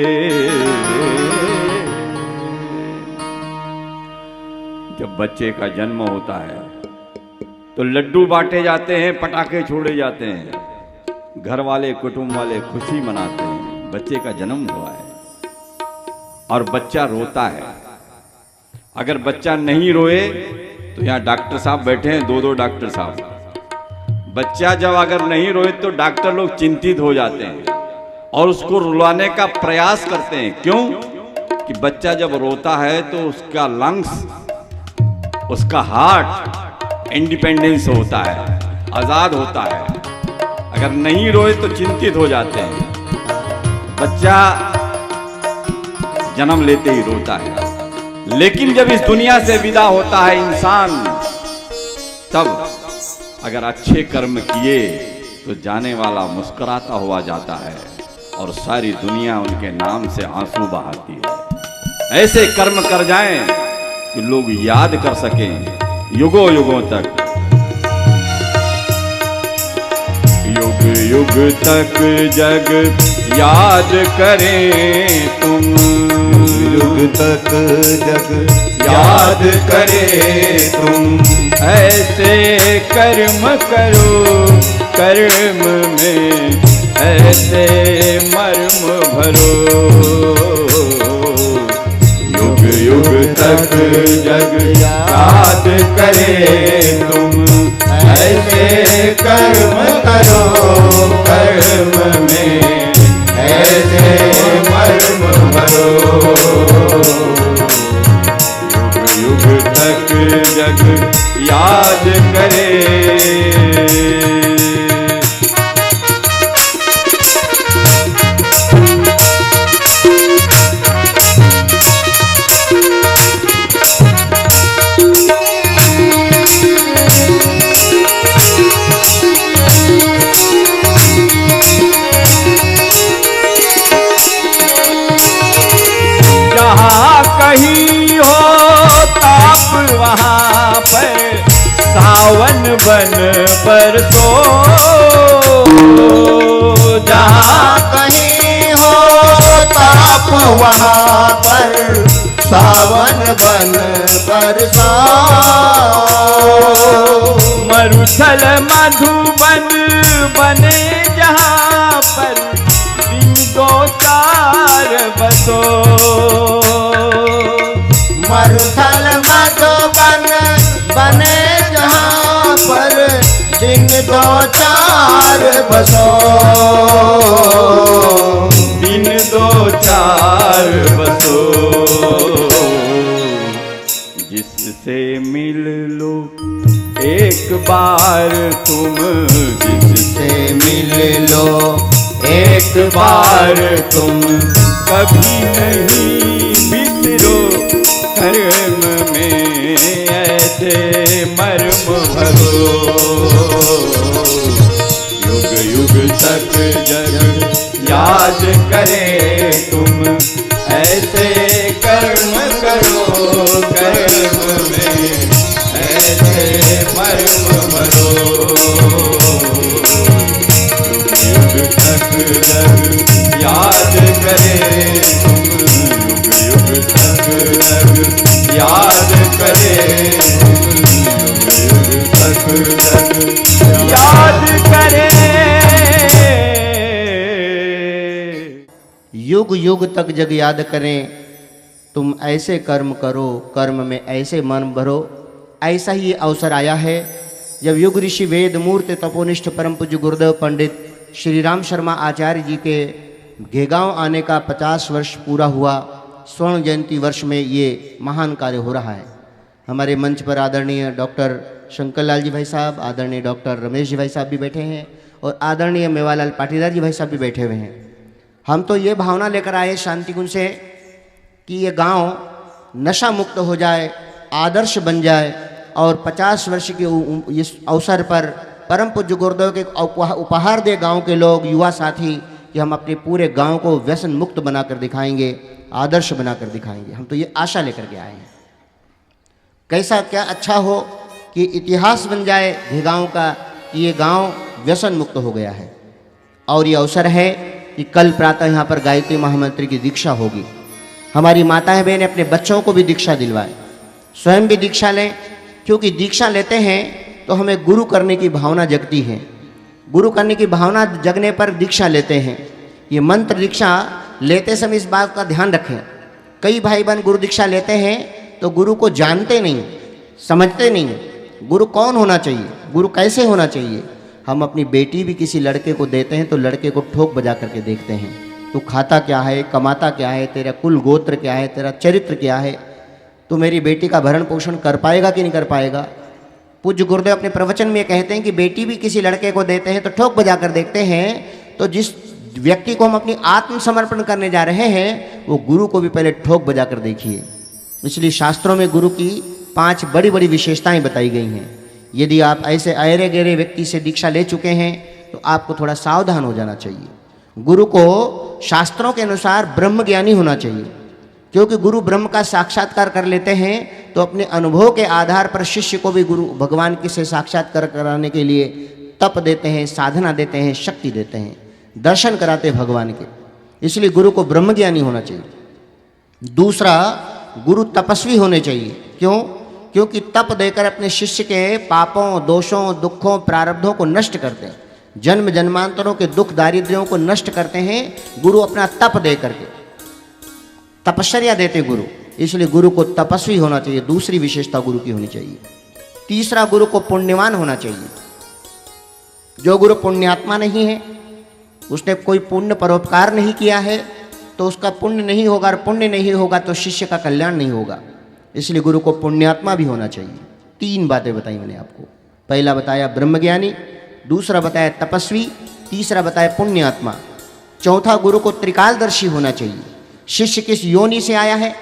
जब बच्चे का जन्म होता है तो लड्डू बांटे जाते हैं, पटाखे छोड़े जाते हैं, घर वाले कुटुंब वाले खुशी मनाते हैं, बच्चे का जन्म हुआ है। और बच्चा रोता है। अगर बच्चा नहीं रोए तो यहाँ डॉक्टर साहब बैठे हैं, दो डॉक्टर साहब। बच्चा जब अगर नहीं रोए तो डॉक्टर लोग चिंतित हो जाते हैं और उसको रुलाने का प्रयास करते हैं। क्यों? कि बच्चा जब रोता है तो उसका लंग्स, उसका हार्ट इंडिपेंडेंस होता है, आजाद होता है। अगर नहीं रोए तो चिंतित हो जाते हैं। बच्चा जन्म लेते ही रोता है, लेकिन जब इस दुनिया से विदा होता है इंसान, तब अगर अच्छे कर्म किए तो जाने वाला मुस्कुराता हुआ जाता है और सारी दुनिया उनके नाम से आंसू बहाती है। ऐसे कर्म कर जाएं कि लोग याद कर सकें युगों युगों तक। युग युग तक जग याद करें तुम, युग तक जग याद करे तुम, ऐसे कर्म करो कर्म में ऐसे मर्म भरो। युग युग तक जग याद करे तुम, ऐसे कर्म करो कर्म में ऐसे मर्म भरो। युग युग तक जग याद करे। कहीं हो ताप वहाँ पर सावन बन बरसो, जहाँ कहीं हो ताप वहाँ पर सावन बन बरसो। मरुथल मधुबन बने जहाँ पर दिन दो चार बसो। मरुथल मधुबन बने जहाँ पर दिन दो चार बसो। दिन दो चार बसो। जिससे मिल लो एक बार तुम, जिससे मिल लो एक बार तुम, कभी नहीं बिसरो कर्म में ऐसे मर्म भरो। युग युग तक जग याद करे तुम, ऐसे कर्म करो कर्म में ऐसे मर्म भरो। युग युग तक जग युग युग तक जग याद करें, तुम ऐसे कर्म करो, कर्म में ऐसे मन भरो। ऐसा ही अवसर आया है जब युग ऋषि वेद मूर्ति तपोनिष्ठ परम पूज्य गुरुदेव पंडित श्री राम शर्मा आचार्य जी के घेगांव आने का 50 वर्ष पूरा हुआ। स्वर्ण जयंती वर्ष में ये महान कार्य हो रहा है। हमारे मंच पर आदरणीय डॉक्टर शंकर लाल जी भाई साहब, आदरणीय डॉक्टर रमेश जी भाई साहब भी बैठे हैं और आदरणीय मेवालाल पाटीदार जी भाई साहब भी बैठे हुए हैं। हम तो ये भावना लेकर आए शांति कुंज से कि ये गांव नशा मुक्त हो जाए, आदर्श बन जाए और 50 वर्ष के इस अवसर पर परम पूज्य गुरुदेव के उपहार दे गांव के लोग, युवा साथी, कि हम अपने पूरे गांव को व्यसन मुक्त बनाकर दिखाएंगे, आदर्श बनाकर दिखाएंगे। हम तो ये आशा लेकर के आए हैं। कैसा क्या अच्छा हो कि इतिहास बन जाए घेगांव का कि ये गांव व्यसन मुक्त हो गया है। और ये अवसर है कि कल प्रातः यहाँ पर गायत्री महामंत्री की दीक्षा होगी। हमारी माताएं बहनें अपने बच्चों को भी दीक्षा दिलवाएं, स्वयं भी दीक्षा लें, क्योंकि दीक्षा लेते हैं तो हमें गुरु करने की भावना जगती है। गुरु करने की भावना जगने पर दीक्षा लेते हैं। ये मंत्र दीक्षा लेते समय इस बात का ध्यान रखें, कई भाई बहन गुरु दीक्षा लेते हैं तो गुरु को जानते नहीं, समझते नहीं, गुरु कौन होना चाहिए, गुरु कैसे होना चाहिए। हम अपनी बेटी भी किसी लड़के को देते हैं तो लड़के को ठोक बजा करके देखते हैं, तू खाता क्या है, कमाता क्या है, तेरा कुल गोत्र क्या है, तेरा चरित्र क्या है, तू मेरी बेटी का भरण पोषण कर पाएगा कि नहीं कर पाएगा। पूज्य गुरुदेव अपने प्रवचन में कहते हैं कि बेटी भी किसी लड़के को देते हैं तो ठोक बजा कर देखते हैं। तो जिस व्यक्ति को हम अपनी आत्मसमर्पण करने जा रहे हैं वो गुरु को भी पहले ठोक बजा कर देखिए। इसलिए शास्त्रों में गुरु की 5 बड़ी बड़ी विशेषताएं बताई गई हैं। यदि आप ऐसे अहरे गहरे व्यक्ति से दीक्षा ले चुके हैं तो आपको थोड़ा सावधान हो जाना चाहिए। गुरु को शास्त्रों के अनुसार ब्रह्म ज्ञानी होना चाहिए, क्योंकि गुरु ब्रह्म का साक्षात्कार कर लेते हैं तो अपने अनुभव के आधार पर शिष्य को भी गुरु भगवान की से साक्षात्कार कराने के लिए तप देते हैं, साधना देते हैं, शक्ति देते हैं, दर्शन कराते हैं भगवान के। इसलिए गुरु को ब्रह्म ज्ञानी होना चाहिए। दूसरा, गुरु तपस्वी होने चाहिए। क्यों? क्योंकि तप देकर अपने शिष्य के पापों, दोषों, दुखों, प्रारब्धों को नष्ट करते हैं, जन्म जन्मांतरों के दुख दारिद्र्यों को नष्ट करते हैं गुरु अपना तप दे करके, तपश्चर्या देते गुरु। इसलिए गुरु को तपस्वी होना चाहिए, दूसरी विशेषता गुरु की होनी चाहिए। तीसरा, गुरु को पुण्यवान होना चाहिए। जो गुरु पुण्यात्मा नहीं है, उसने कोई पुण्य परोपकार नहीं किया है तो उसका पुण्य नहीं होगा, और पुण्य नहीं होगा तो शिष्य का कल्याण नहीं होगा। इसलिए गुरु को पुण्यात्मा भी होना चाहिए। 3 बातें बताई मैंने आपको। पहला बताया ब्रह्मज्ञानी, दूसरा बताया तपस्वी, तीसरा बताया पुण्यात्मा। चौथा, गुरु को त्रिकालदर्शी होना चाहिए। शिष्य किस योनि से आया है,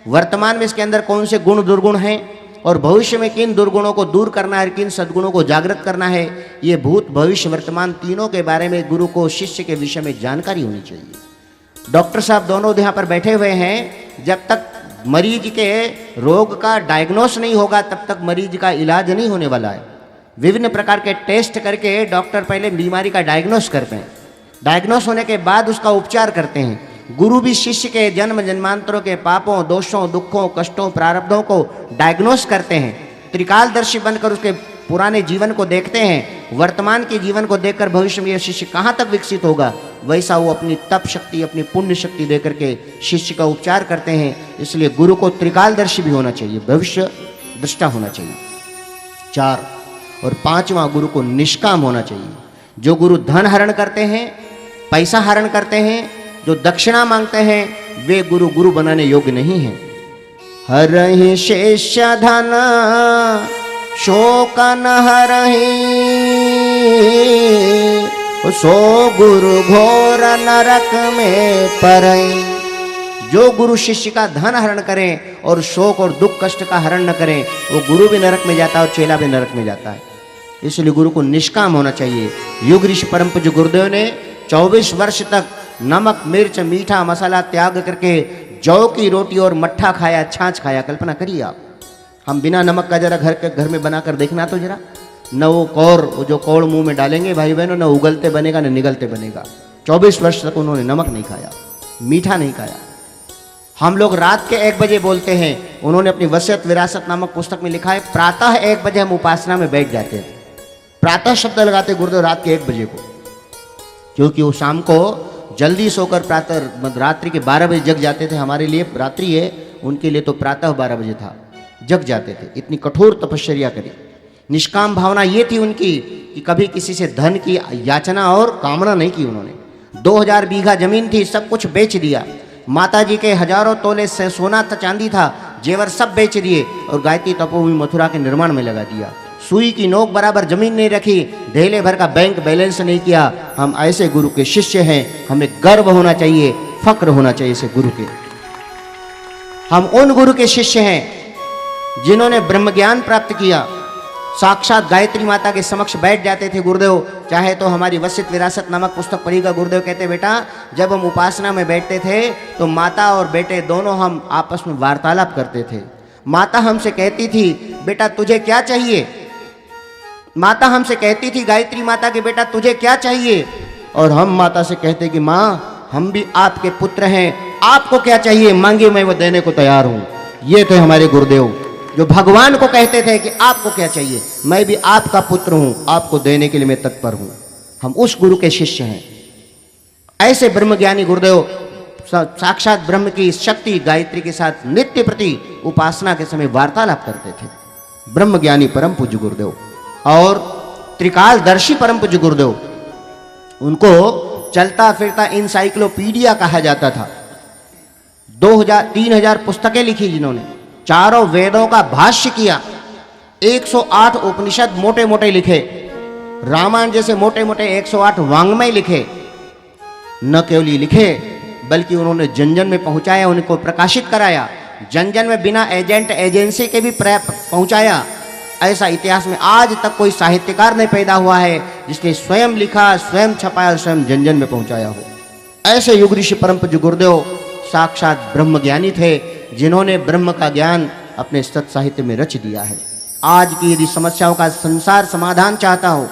वर्तमान में इसके अंदर कौन से गुण दुर्गुण हैं और भविष्य में किन दुर्गुणों को दूर करना है, किन सद्गुणों को जागृत करना है, ये भूत भविष्य वर्तमान तीनों के बारे में गुरु को शिष्य के विषय में जानकारी होनी चाहिए। डॉक्टर साहब दोनों यहाँ पर बैठे हुए हैं, जब तक मरीज के रोग का डायग्नोस नहीं होगा तब तक मरीज का इलाज नहीं होने वाला है। विभिन्न प्रकार के टेस्ट करके डॉक्टर पहले बीमारी का डायग्नोस करते हैं, डायग्नोस होने के बाद उसका उपचार करते हैं। गुरु भी शिष्य के जन्म जन्मांतरों के पापों, दोषों, दुखों, कष्टों, प्रारब्धों को डायग्नोस करते हैं। त्रिकालदर्शी बनकर उसके पुराने जीवन को देखते हैं, वर्तमान के जीवन को देखकर भविष्य में यह शिष्य कहाँ तक विकसित होगा, वैसा वो अपनी तप शक्ति, अपनी पुण्य शक्ति देकर के शिष्य का उपचार करते हैं। इसलिए गुरु को त्रिकालदर्शी भी होना चाहिए, भविष्य दृष्टा होना चाहिए। 4 और 5वां, गुरु को निष्काम होना चाहिए। जो गुरु धन हरण करते हैं, पैसा हरण करते हैं, जो दक्षिणा मांगते हैं, वे गुरु गुरु बनाने योग्य नहीं हैं। हरहि शेष्य धन शोक न हरहि, सो गुरु घोर नरक में परई। जो गुरु शिष्य का धन हरण करें और शोक और दुख कष्ट का हरण न करें, वो गुरु भी नरक में जाता है और चेला भी नरक में जाता है। इसलिए गुरु को निष्काम होना चाहिए। युग ऋषि परम पूज्य गुरुदेव ने 24 वर्ष तक नमक, मिर्च, मीठा, मसाला त्याग करके जौ की रोटी और मट्ठा खाया, छाछ खाया। कल्पना करिए आप, हम बिना नमक का जरा घर में बनाकर देखना तो जरा, न वो जो कौड़ मुंह में डालेंगे भाई बहनों, न उगलते बनेगा न निगलते बनेगा। 24 वर्ष तक उन्होंने नमक नहीं खाया, मीठा नहीं खाया। हम लोग रात के 1 बजे बोलते हैं, उन्होंने अपनी वसीयत विरासत नामक पुस्तक में लिखा है, प्रातः 1 बजे हम उपासना में बैठ जाते थे। प्रातः शब्द लगाते गुरुदेव रात के 1 बजे को, क्योंकि वो शाम को जल्दी सोकर प्रातः रात्रि के 12 बजे जग जाते थे। हमारे लिए रात्रि है, उनके लिए तो प्रातः 12 बजे था, जग जाते थे। इतनी कठोर तपश्चर्या करी। निष्काम भावना ये थी उनकी कि कभी किसी से धन की याचना और कामना नहीं की उन्होंने। 2000 बीघा जमीन थी, सब कुछ बेच दिया। माता जी के हजारों तोले से सोना था, चांदी था, जेवर सब बेच दिए और गायत्री तपोभूमि मथुरा के निर्माण में लगा दिया। सुई की नोक बराबर जमीन नहीं रखी, ढेले भर का बैंक बैलेंस नहीं किया। हम ऐसे गुरु के शिष्य हैं, हमें गर्व होना चाहिए, फक्र होना चाहिए ऐसे गुरु के। हम उन गुरु के शिष्य हैं जिन्होंने ब्रह्म ज्ञान प्राप्त किया। साक्षात गायत्री माता के समक्ष बैठ जाते थे गुरुदेव, चाहे तो हमारी वसित विरासत नामक पुस्तक पढ़िएगा। गुरुदेव कहते बेटा, जब हम उपासना में बैठते थे तो माता और बेटे दोनों हम आपस में वार्तालाप करते थे। माता हमसे कहती थी बेटा तुझे क्या चाहिए। माता हमसे कहती थी गायत्री माता के बेटा तुझे क्या चाहिए, और हम माता से कहते कि माँ हम भी आपके पुत्र हैं, आपको क्या चाहिए मांगिए, मैं वो देने को तैयार हूँ। ये थे हमारे गुरुदेव जो भगवान को कहते थे कि आपको क्या चाहिए, मैं भी आपका पुत्र हूँ, आपको देने के लिए मैं तत्पर हूँ। हम उस गुरु के शिष्य हैं। ऐसे ब्रह्मज्ञानी गुरुदेव साक्षात ब्रह्म की शक्ति गायत्री के साथ नित्य प्रति उपासना के समय वार्तालाप करते थे। ब्रह्मज्ञानी परम पूज्य गुरुदेव और त्रिकालदर्शी परम पूज्य गुरुदेव, उनको चलता फिरता इंसाइक्लोपीडिया कहा जाता था। 3000 पुस्तकें लिखी जिन्होंने, चारों वेदों का भाष्य किया, 108 उपनिषद मोटे मोटे लिखे, रामायण जैसे मोटे मोटे 108 वाङ्मय लिखे। न केवल लिखे बल्कि उन्होंने जन जन में पहुंचाया, उनको प्रकाशित कराया, जन जन में बिना एजेंट एजेंसी के भी पहुंचाया। ऐसा इतिहास में आज तक कोई साहित्यकार नहीं पैदा हुआ है जिसने स्वयं लिखा, स्वयं छपाया और स्वयं जन जन में पहुंचाया हो। ऐसे युग ऋषि परम पूज्य गुरुदेव साक्षात ब्रह्मज्ञानी थे जिन्होंने ब्रह्म का ज्ञान अपने सत साहित्य में रच दिया है। आज की यदि समस्याओं का संसार समाधान चाहता हो,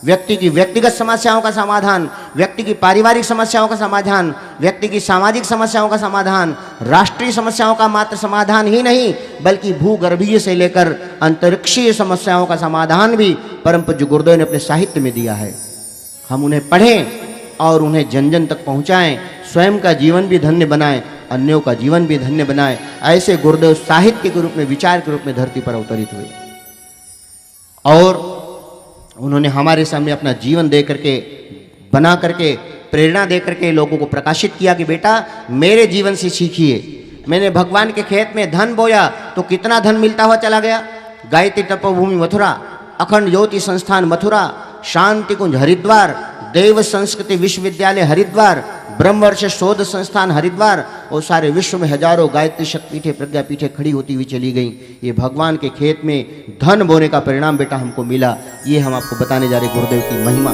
व्यक्ति की व्यक्तिगत समस्याओं का समाधान, व्यक्ति की पारिवारिक समस्याओं का समाधान, व्यक्ति की सामाजिक समस्याओं का समाधान, राष्ट्रीय समस्याओं का मात्र समाधान ही नहीं बल्कि भूगर्भीय से लेकर अंतरिक्षीय समस्याओं का समाधान भी परम पूज्य गुरुदेव ने अपने साहित्य में दिया है। हम उन्हें पढ़ें और उन्हें जन जन तक पहुँचाएँ, स्वयं का जीवन भी धन्य बनाएं, अन्यों का जीवन भी धन्य बनाएं। ऐसे गुरुदेव साहित्य के रूप में, विचार के रूप में धरती पर अवतरित हुए और उन्होंने हमारे सामने अपना जीवन दे करके, बना करके, प्रेरणा दे करके लोगों को प्रकाशित किया कि बेटा मेरे जीवन से सीखिए। मैंने भगवान के खेत में धन बोया तो कितना धन मिलता हुआ चला गया। गायत्री तपोभूमि मथुरा, अखंड ज्योति संस्थान मथुरा, शांति कुंज हरिद्वार, देव संस्कृति विश्वविद्यालय हरिद्वार, ब्रह्मवर्ष शोध संस्थान हरिद्वार, और सारे विश्व में हजारों गायत्री शक्तिपीठे प्रज्ञापीठे खड़ी होती हुई चली गई। ये भगवान के खेत में धन बोने का परिणाम बेटा हमको मिला। ये हम आपको बताने जा रहे गुरुदेव की महिमा।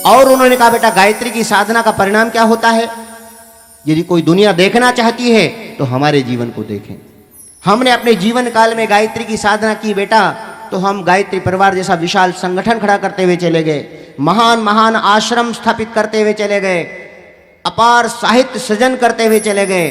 और उन्होंने कहा बेटा गायत्री की साधना का परिणाम क्या होता है। यदि कोई दुनिया देखना चाहती है तो हमारे जीवन को देखें। हमने अपने जीवन काल में गायत्री की साधना की बेटा, तो हम गायत्री परिवार जैसा विशाल संगठन खड़ा करते हुए चले गए, महान महान आश्रम स्थापित करते हुए चले गए, अपार साहित्य सृजन करते हुए चले गए,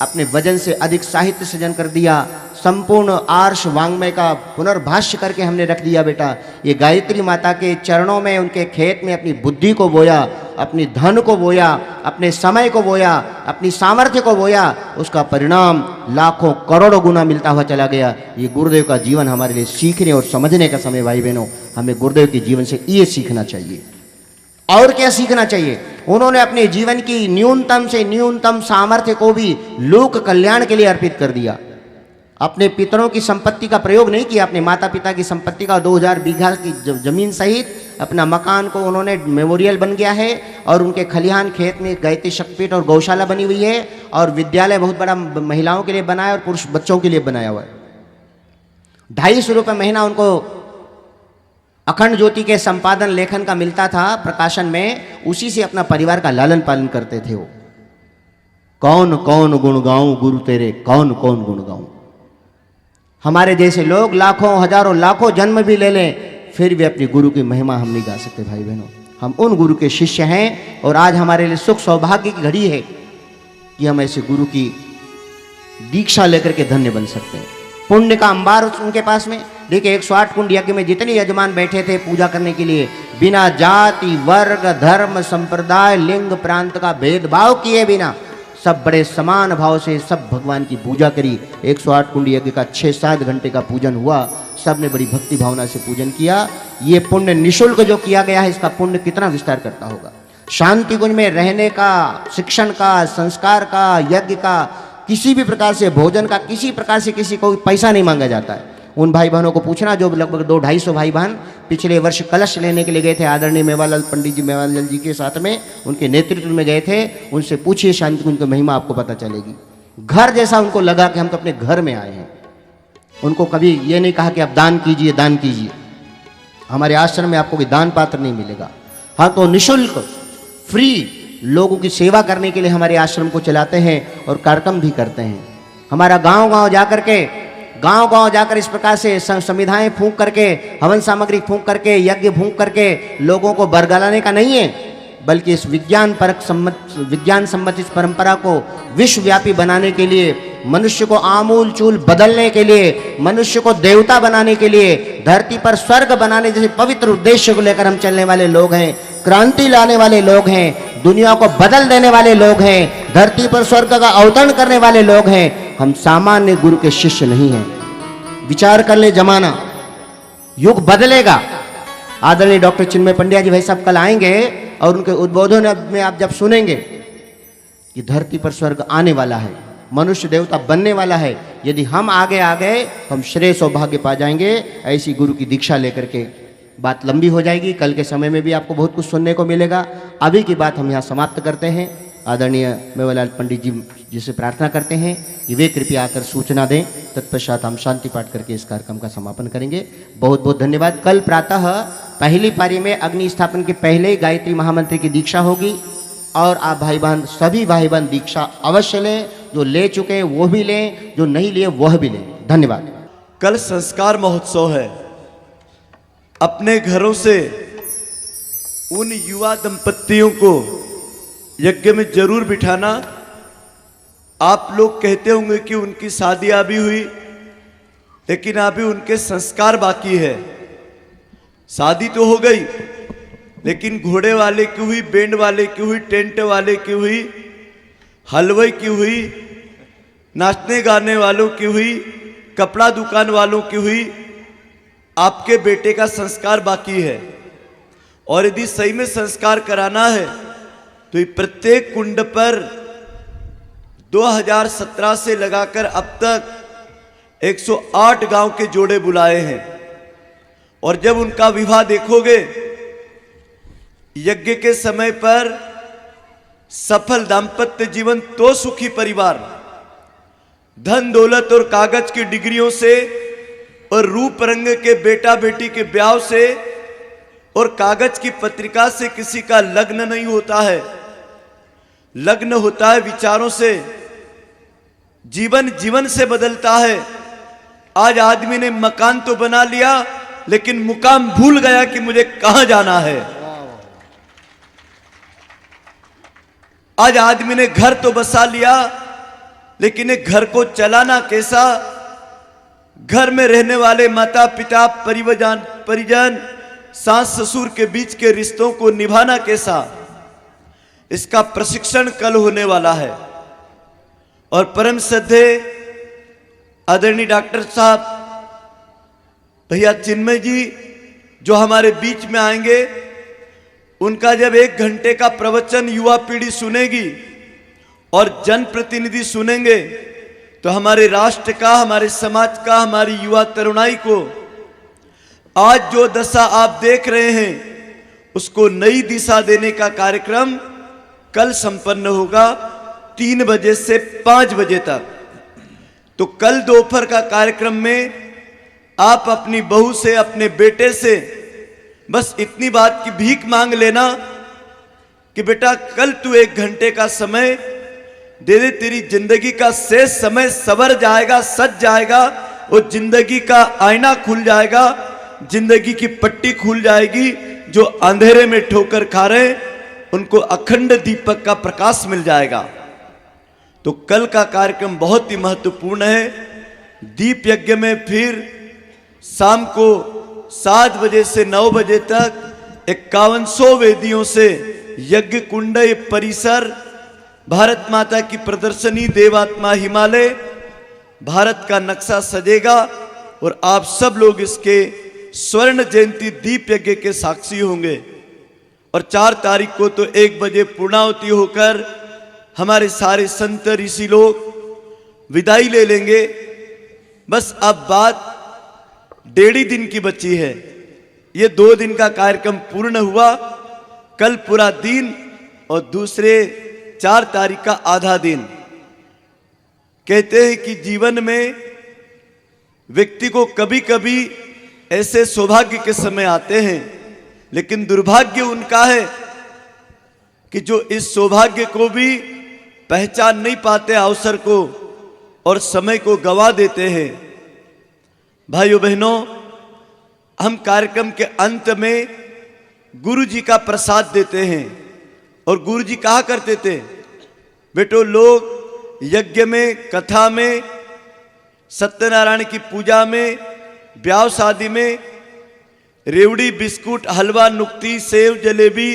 अपने वजन से अधिक साहित्य सृजन कर दिया, संपूर्ण आर्ष वाङ्मय का पुनर्भाष्य करके हमने रख दिया बेटा। ये गायत्री माता के चरणों में, उनके खेत में अपनी बुद्धि को बोया, अपनी धन को बोया, अपने समय को बोया, अपनी सामर्थ्य को बोया, उसका परिणाम लाखों करोड़ों गुना मिलता हुआ चला गया। ये गुरुदेव का जीवन हमारे लिए सीखने और समझने का समय भाई बहनों। हमें गुरुदेव के जीवन से ये सीखना चाहिए। और क्या सीखना चाहिए? उन्होंने अपने जीवन की न्यूनतम से न्यूनतम सामर्थ्य को भी लोक कल्याण के लिए अर्पित कर दिया। अपने पितरों की संपत्ति का प्रयोग नहीं किया, अपने माता पिता की संपत्ति का 2000 बीघा की जमीन सहित अपना मकान को उन्होंने मेमोरियल बन गया है, और उनके खलिहान खेत में गायत्री शक्तिपीठ और गौशाला बनी हुई है, और विद्यालय बहुत बड़ा महिलाओं के लिए बनाया है और पुरुष बच्चों के लिए बनाया हुआ है। 250 रुपये महीना उनको अखंड ज्योति के संपादन लेखन का मिलता था प्रकाशन में, उसी से अपना परिवार का लालन पालन करते थे वो। कौन कौन गुण गाऊं गुरु तेरे, कौन कौन गुण गाऊं। हमारे जैसे लोग लाखों हजारों लाखों जन्म भी ले लें फिर भी अपने गुरु की महिमा हम नहीं गा सकते भाई बहनों। हम उन गुरु के शिष्य हैं और आज हमारे लिए सुख सौभाग्य की घड़ी है कि हम ऐसे गुरु की दीक्षा लेकर के धन्य बन सकते हैं। पुण्य का अंबार उनके पास में। देखिए 108 कुंड यज्ञ में जितने यजमान बैठे थे पूजा करने के लिए, बिना जाति वर्ग धर्म संप्रदाय लिंग प्रांत का भेदभाव किए बिना सब बड़े समान भाव से सब भगवान की पूजा करी। 108 कुंड यज्ञ का 6-7 घंटे का पूजन हुआ, सब ने बड़ी भक्ति भावना से पूजन किया। ये पुण्य निःशुल्क जो किया गया है, इसका पुण्य कितना विस्तार करता होगा। शांति कुंज में रहने का, शिक्षण का, संस्कार का, यज्ञ का, किसी भी प्रकार से भोजन का, किसी प्रकार से किसी को पैसा नहीं मांगा जाता है। उन भाई बहनों को पूछना जो लगभग 200-250 भाई बहन पिछले वर्ष कलश लेने के लिए गए थे, आदरणीय मेवालाल पंडित जी मेवालाल जी के साथ में, उनके नेतृत्व में गए थे, उनसे पूछिए शांति कुंज की महिमा आपको पता चलेगी। घर जैसा उनको लगा कि हम तो अपने घर में आए हैं। उनको कभी ये नहीं कहा कि आप दान कीजिए, दान कीजिए। हमारे आश्रम में आपको कोई दान पात्र नहीं मिलेगा। हाँ, तो निःशुल्क फ्री लोगों की सेवा करने के लिए हमारे आश्रम को चलाते हैं और कार्यक्रम भी करते हैं। हमारा गांव-गांव जाकर इस प्रकार से संविधाएं फूंक करके, हवन सामग्री फूंक करके, यज्ञ फूंक करके लोगों को बरगलाने का नहीं है, बल्कि इस विज्ञान सम्मत इस परंपरा को विश्वव्यापी बनाने के लिए, मनुष्य को आमूल चूल बदलने के लिए, मनुष्य को देवता बनाने के लिए, धरती पर स्वर्ग बनाने जैसे पवित्र उद्देश्य को लेकर हम चलने वाले लोग हैं। क्रांति लाने वाले लोग हैं, दुनिया को बदल देने वाले लोग हैं, धरती पर स्वर्ग का अवतरण करने वाले लोग हैं। हम सामान्य गुरु के शिष्य नहीं हैं। विचार कर ले, जमाना युग बदलेगा। आदरणीय डॉक्टर चिन्मय पंड्या जी भाई साहब कल आएंगे और उनके उद्बोधन में आप जब सुनेंगे कि धरती पर स्वर्ग आने वाला है, मनुष्य देवता बनने वाला है, यदि हम आगे आ गए तो हम श्रेय सौभाग्य पा जाएंगे। ऐसी गुरु की दीक्षा लेकर के बात लंबी हो जाएगी। कल के समय में भी आपको बहुत कुछ सुनने को मिलेगा। अभी की बात हम यहाँ समाप्त करते हैं। आदरणीय मेवालाल पंडित जी से प्रार्थना करते हैं कि वे कृपया आकर सूचना दें, तत्पश्चात हम शांति पाठ करके इस कार्यक्रम का समापन करेंगे। बहुत बहुत धन्यवाद। कल प्रातः पहली पारी में अग्नि स्थापन के पहले ही गायत्री महामंत्र की दीक्षा होगी और आप भाई बहन, सभी भाई बहन दीक्षा अवश्य लें। जो ले चुके हैं वो भी लें, जो नहीं लिए वह भी लें। धन्यवाद। कल संस्कार महोत्सव है। अपने घरों से उन युवा दंपतियों को यज्ञ में जरूर बिठाना। आप लोग कहते होंगे कि उनकी शादी अभी हुई, लेकिन अभी उनके संस्कार बाकी है। शादी तो हो गई, लेकिन घोड़े वाले की हुई, बैंड वाले की हुई, टेंट वाले की हुई, हलवाई की हुई, नाचने गाने वालों की हुई, कपड़ा दुकान वालों की हुई। आपके बेटे का संस्कार बाकी है, और यदि सही में संस्कार कराना है तो ये प्रत्येक कुंड पर 2017 से लगाकर अब तक 108 गांव के जोड़े बुलाए हैं। और जब उनका विवाह देखोगे, यज्ञ के समय पर सफल दाम्पत्य जीवन तो सुखी परिवार, धन दौलत और कागज की डिग्रियों से और रूप रंग के बेटा बेटी के ब्याह से और कागज की पत्रिका से किसी का लग्न नहीं होता है। लग्न होता है विचारों से। जीवन जीवन से बदलता है। आज आदमी ने मकान तो बना लिया, लेकिन मुकाम भूल गया कि मुझे कहां जाना है। आज आदमी ने घर तो बसा लिया, लेकिन एक घर को चलाना कैसा, घर में रहने वाले माता पिता परिजन सास ससुर के बीच के रिश्तों को निभाना कैसा, इसका प्रशिक्षण कल होने वाला है। और परम श्रद्धेय आदरणीय डॉक्टर साहब भैया चिन्मय जी जो हमारे बीच में आएंगे, उनका जब 1 घंटे का प्रवचन युवा पीढ़ी सुनेगी और जनप्रतिनिधि सुनेंगे, तो हमारे राष्ट्र का, हमारे समाज का, हमारी युवा तरुणाई को आज जो दशा आप देख रहे हैं, उसको नई दिशा देने का कार्यक्रम कल संपन्न होगा 3 बजे से 5 बजे तक। तो कल दोपहर का कार्यक्रम में आप अपनी बहू से, अपने बेटे से बस इतनी बात की भीख मांग लेना कि बेटा कल तू 1 घंटे का समय दे दे, तेरी जिंदगी का शेष समय सवर जाएगा, सज जाएगा, और जिंदगी का आईना खुल जाएगा, जिंदगी की पट्टी खुल जाएगी। जो अंधेरे में ठोकर खा रहे उनको अखंड दीपक का प्रकाश मिल जाएगा। तो कल का कार्यक्रम बहुत ही महत्वपूर्ण है। दीप यज्ञ में फिर शाम को 7 बजे से 9 बजे तक 5100 वेदियों से यज्ञ कुंड परिसर, भारत माता की प्रदर्शनी, देवात्मा हिमालय, भारत का नक्शा सजेगा और आप सब लोग इसके स्वर्ण जयंती दीप यज्ञ के साक्षी होंगे। और 4 तारीख को तो 1 बजे पूर्णाहुति होकर हमारे सारे संत ऋषि लोग विदाई ले लेंगे। बस अब बात 1.5 दिन की बची है। ये 2 दिन का कार्यक्रम पूर्ण हुआ, कल पूरा दिन और दूसरे 4 तारीख का आधा दिन। कहते हैं कि जीवन में व्यक्ति को कभी कभी ऐसे सौभाग्य के समय आते हैं, लेकिन दुर्भाग्य उनका है कि जो इस सौभाग्य को भी पहचान नहीं पाते, अवसर को और समय को गवा देते हैं। भाइयों बहनों, हम कार्यक्रम के अंत में गुरु जी का प्रसाद देते हैं। और गुरु जी कहा करते थे, बेटो लोग यज्ञ में, कथा में, सत्यनारायण की पूजा में, ब्याह शादी में रेवड़ी, बिस्कुट, हलवा, नुक्ती, सेव, जलेबी,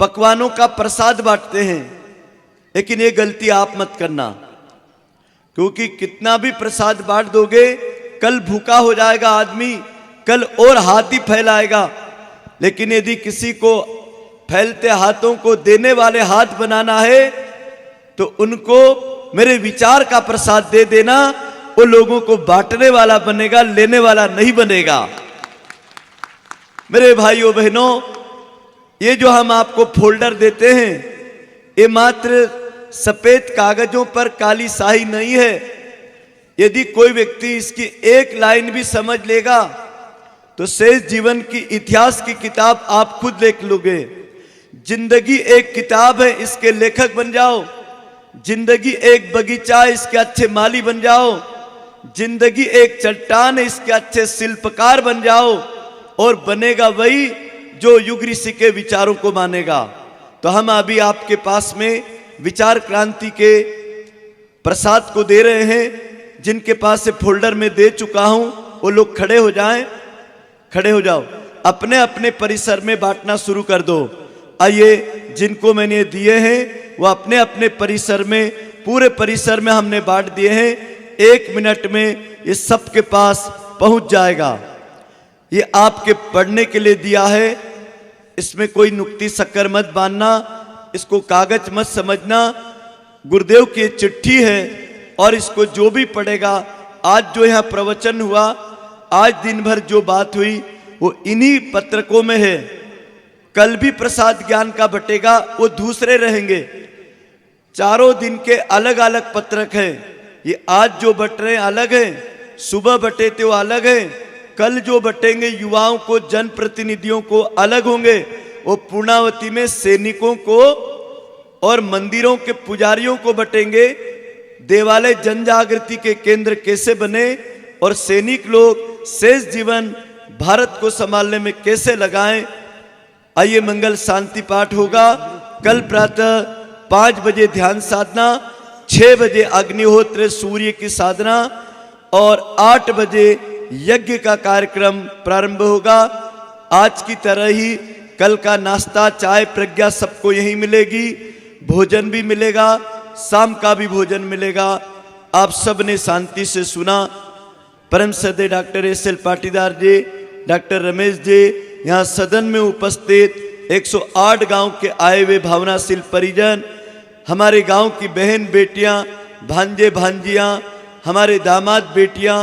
पकवानों का प्रसाद बांटते हैं। लेकिन ये गलती आप मत करना, क्योंकि कितना भी प्रसाद बांट दोगे, कल भूखा हो जाएगा आदमी, कल और हाथ ही फैलाएगा। लेकिन यदि किसी को फैलते हाथों को देने वाले हाथ बनाना है तो उनको मेरे विचार का प्रसाद दे देना। वो लोगों को बांटने वाला बनेगा, लेने वाला नहीं बनेगा। मेरे भाइयों बहनों, ये जो हम आपको फोल्डर देते हैं, ये मात्र सफेद कागजों पर काली स्याही नहीं है। यदि कोई व्यक्ति इसकी एक लाइन भी समझ लेगा तो शेष जीवन की इतिहास की किताब आप खुद लिख लोगे। जिंदगी एक किताब है, इसके लेखक बन जाओ। जिंदगी एक बगीचा है, इसके अच्छे माली बन जाओ। जिंदगी एक चट्टान है, इसके अच्छे शिल्पकार बन जाओ। और बनेगा वही जो युग ऋषि के विचारों को मानेगा। तो हम अभी आपके पास में विचार क्रांति के प्रसाद को दे रहे हैं। जिनके पास से फोल्डर में दे चुका हूं, वो लोग खड़े हो जाएं, खड़े हो जाओ, अपने अपने परिसर में बांटना शुरू कर दो। आइए, जिनको मैंने दिए हैं वो अपने अपने परिसर में, पूरे परिसर में हमने बांट दिए हैं। 1 मिनट में ये सबके पास पहुंच जाएगा। ये आपके पढ़ने के लिए दिया है, इसमें कोई नुक्ती शक्कर मत बांधना, इसको कागज मत समझना। गुरुदेव की चिट्ठी है और इसको जो भी पढ़ेगा, आज जो यहाँ प्रवचन हुआ, आज दिन भर जो बात हुई, वो इन्हीं पत्रकों में है। कल भी प्रसाद ज्ञान का बटेगा, वो दूसरे रहेंगे। 4 दिन के अलग अलग पत्रक हैं। ये आज जो बट रहे हैं अलग है, सुबह बटे थे वो अलग है, कल जो बटेंगे युवाओं को, जनप्रतिनिधियों को अलग होंगे। वो पूर्णावती में सैनिकों को और मंदिरों के पुजारियों को बटेंगे। देवालय जन जागृति के केंद्र कैसे बने और सैनिक लोग शेष जीवन भारत को संभालने में कैसे लगाएं। आइए, मंगल शांति पाठ होगा। कल प्रातः 5 बजे ध्यान साधना, 6 बजे अग्निहोत्र सूर्य की साधना और 8 बजे यज्ञ का कार्यक्रम प्रारंभ होगा। आज की तरह ही कल का नाश्ता, चाय, प्रज्ञा सबको यहीं मिलेगी। भोजन भी मिलेगा, शाम का भी भोजन मिलेगा। आप सब ने शांति से सुना। परम श्रद्धेय डॉक्टर एस.एल. पाटीदार जी, डॉक्टर रमेश जी, यहाँ सदन में उपस्थित 108 गांव के आए हुए भावनाशील परिजन, हमारे गांव की बहन बेटियां, भांजे भांजियां, हमारे दामाद बेटियां,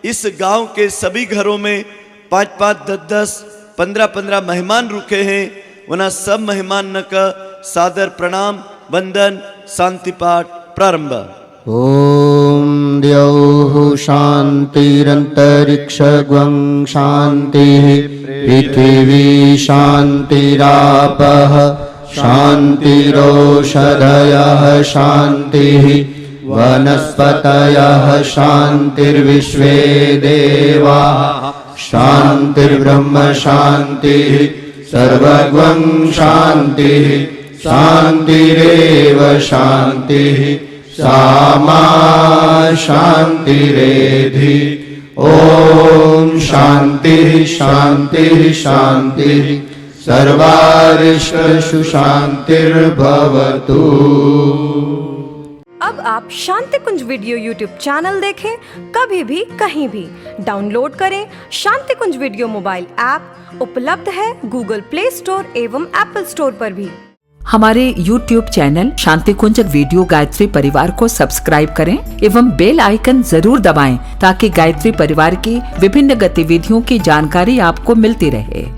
इस गांव के सभी घरों में 5-5, 10-10, 15-15 मेहमान रुके हैं। उन्हें सब मेहमान का सादर प्रणाम, वंदन, शांति पाठ प्रारंभ। ओम द्यौः शान्तिरन्तरिक्षगं शान्तिः, पृथिवी शान्तिरापः शान्तिरोषधयः शान्तिः, वनस्पतयः शान्तिर्विश्वे देवाः शान्तिर्ब्रह्म शान्तिः, सर्वगं शान्तिः शान्तिरेव शान्तिः, सामा शान्तिरेधि। ओम शान्तिः शान्तिः शान्तिः, सर्वारिष्टषु शान्तिर्भवतु। अब आप शांति कुंज वीडियो यूट्यूब चैनल देखें कभी भी कहीं भी। डाउनलोड करें शांति कुंज वीडियो मोबाइल ऐप, उपलब्ध है गूगल प्ले स्टोर एवं एप्पल स्टोर पर भी। हमारे YouTube चैनल शांति कुंज वीडियो गायत्री परिवार को सब्सक्राइब करें एवं बेल आइकन जरूर दबाएं ताकि गायत्री परिवार की विभिन्न गतिविधियों की जानकारी आपको मिलती रहे।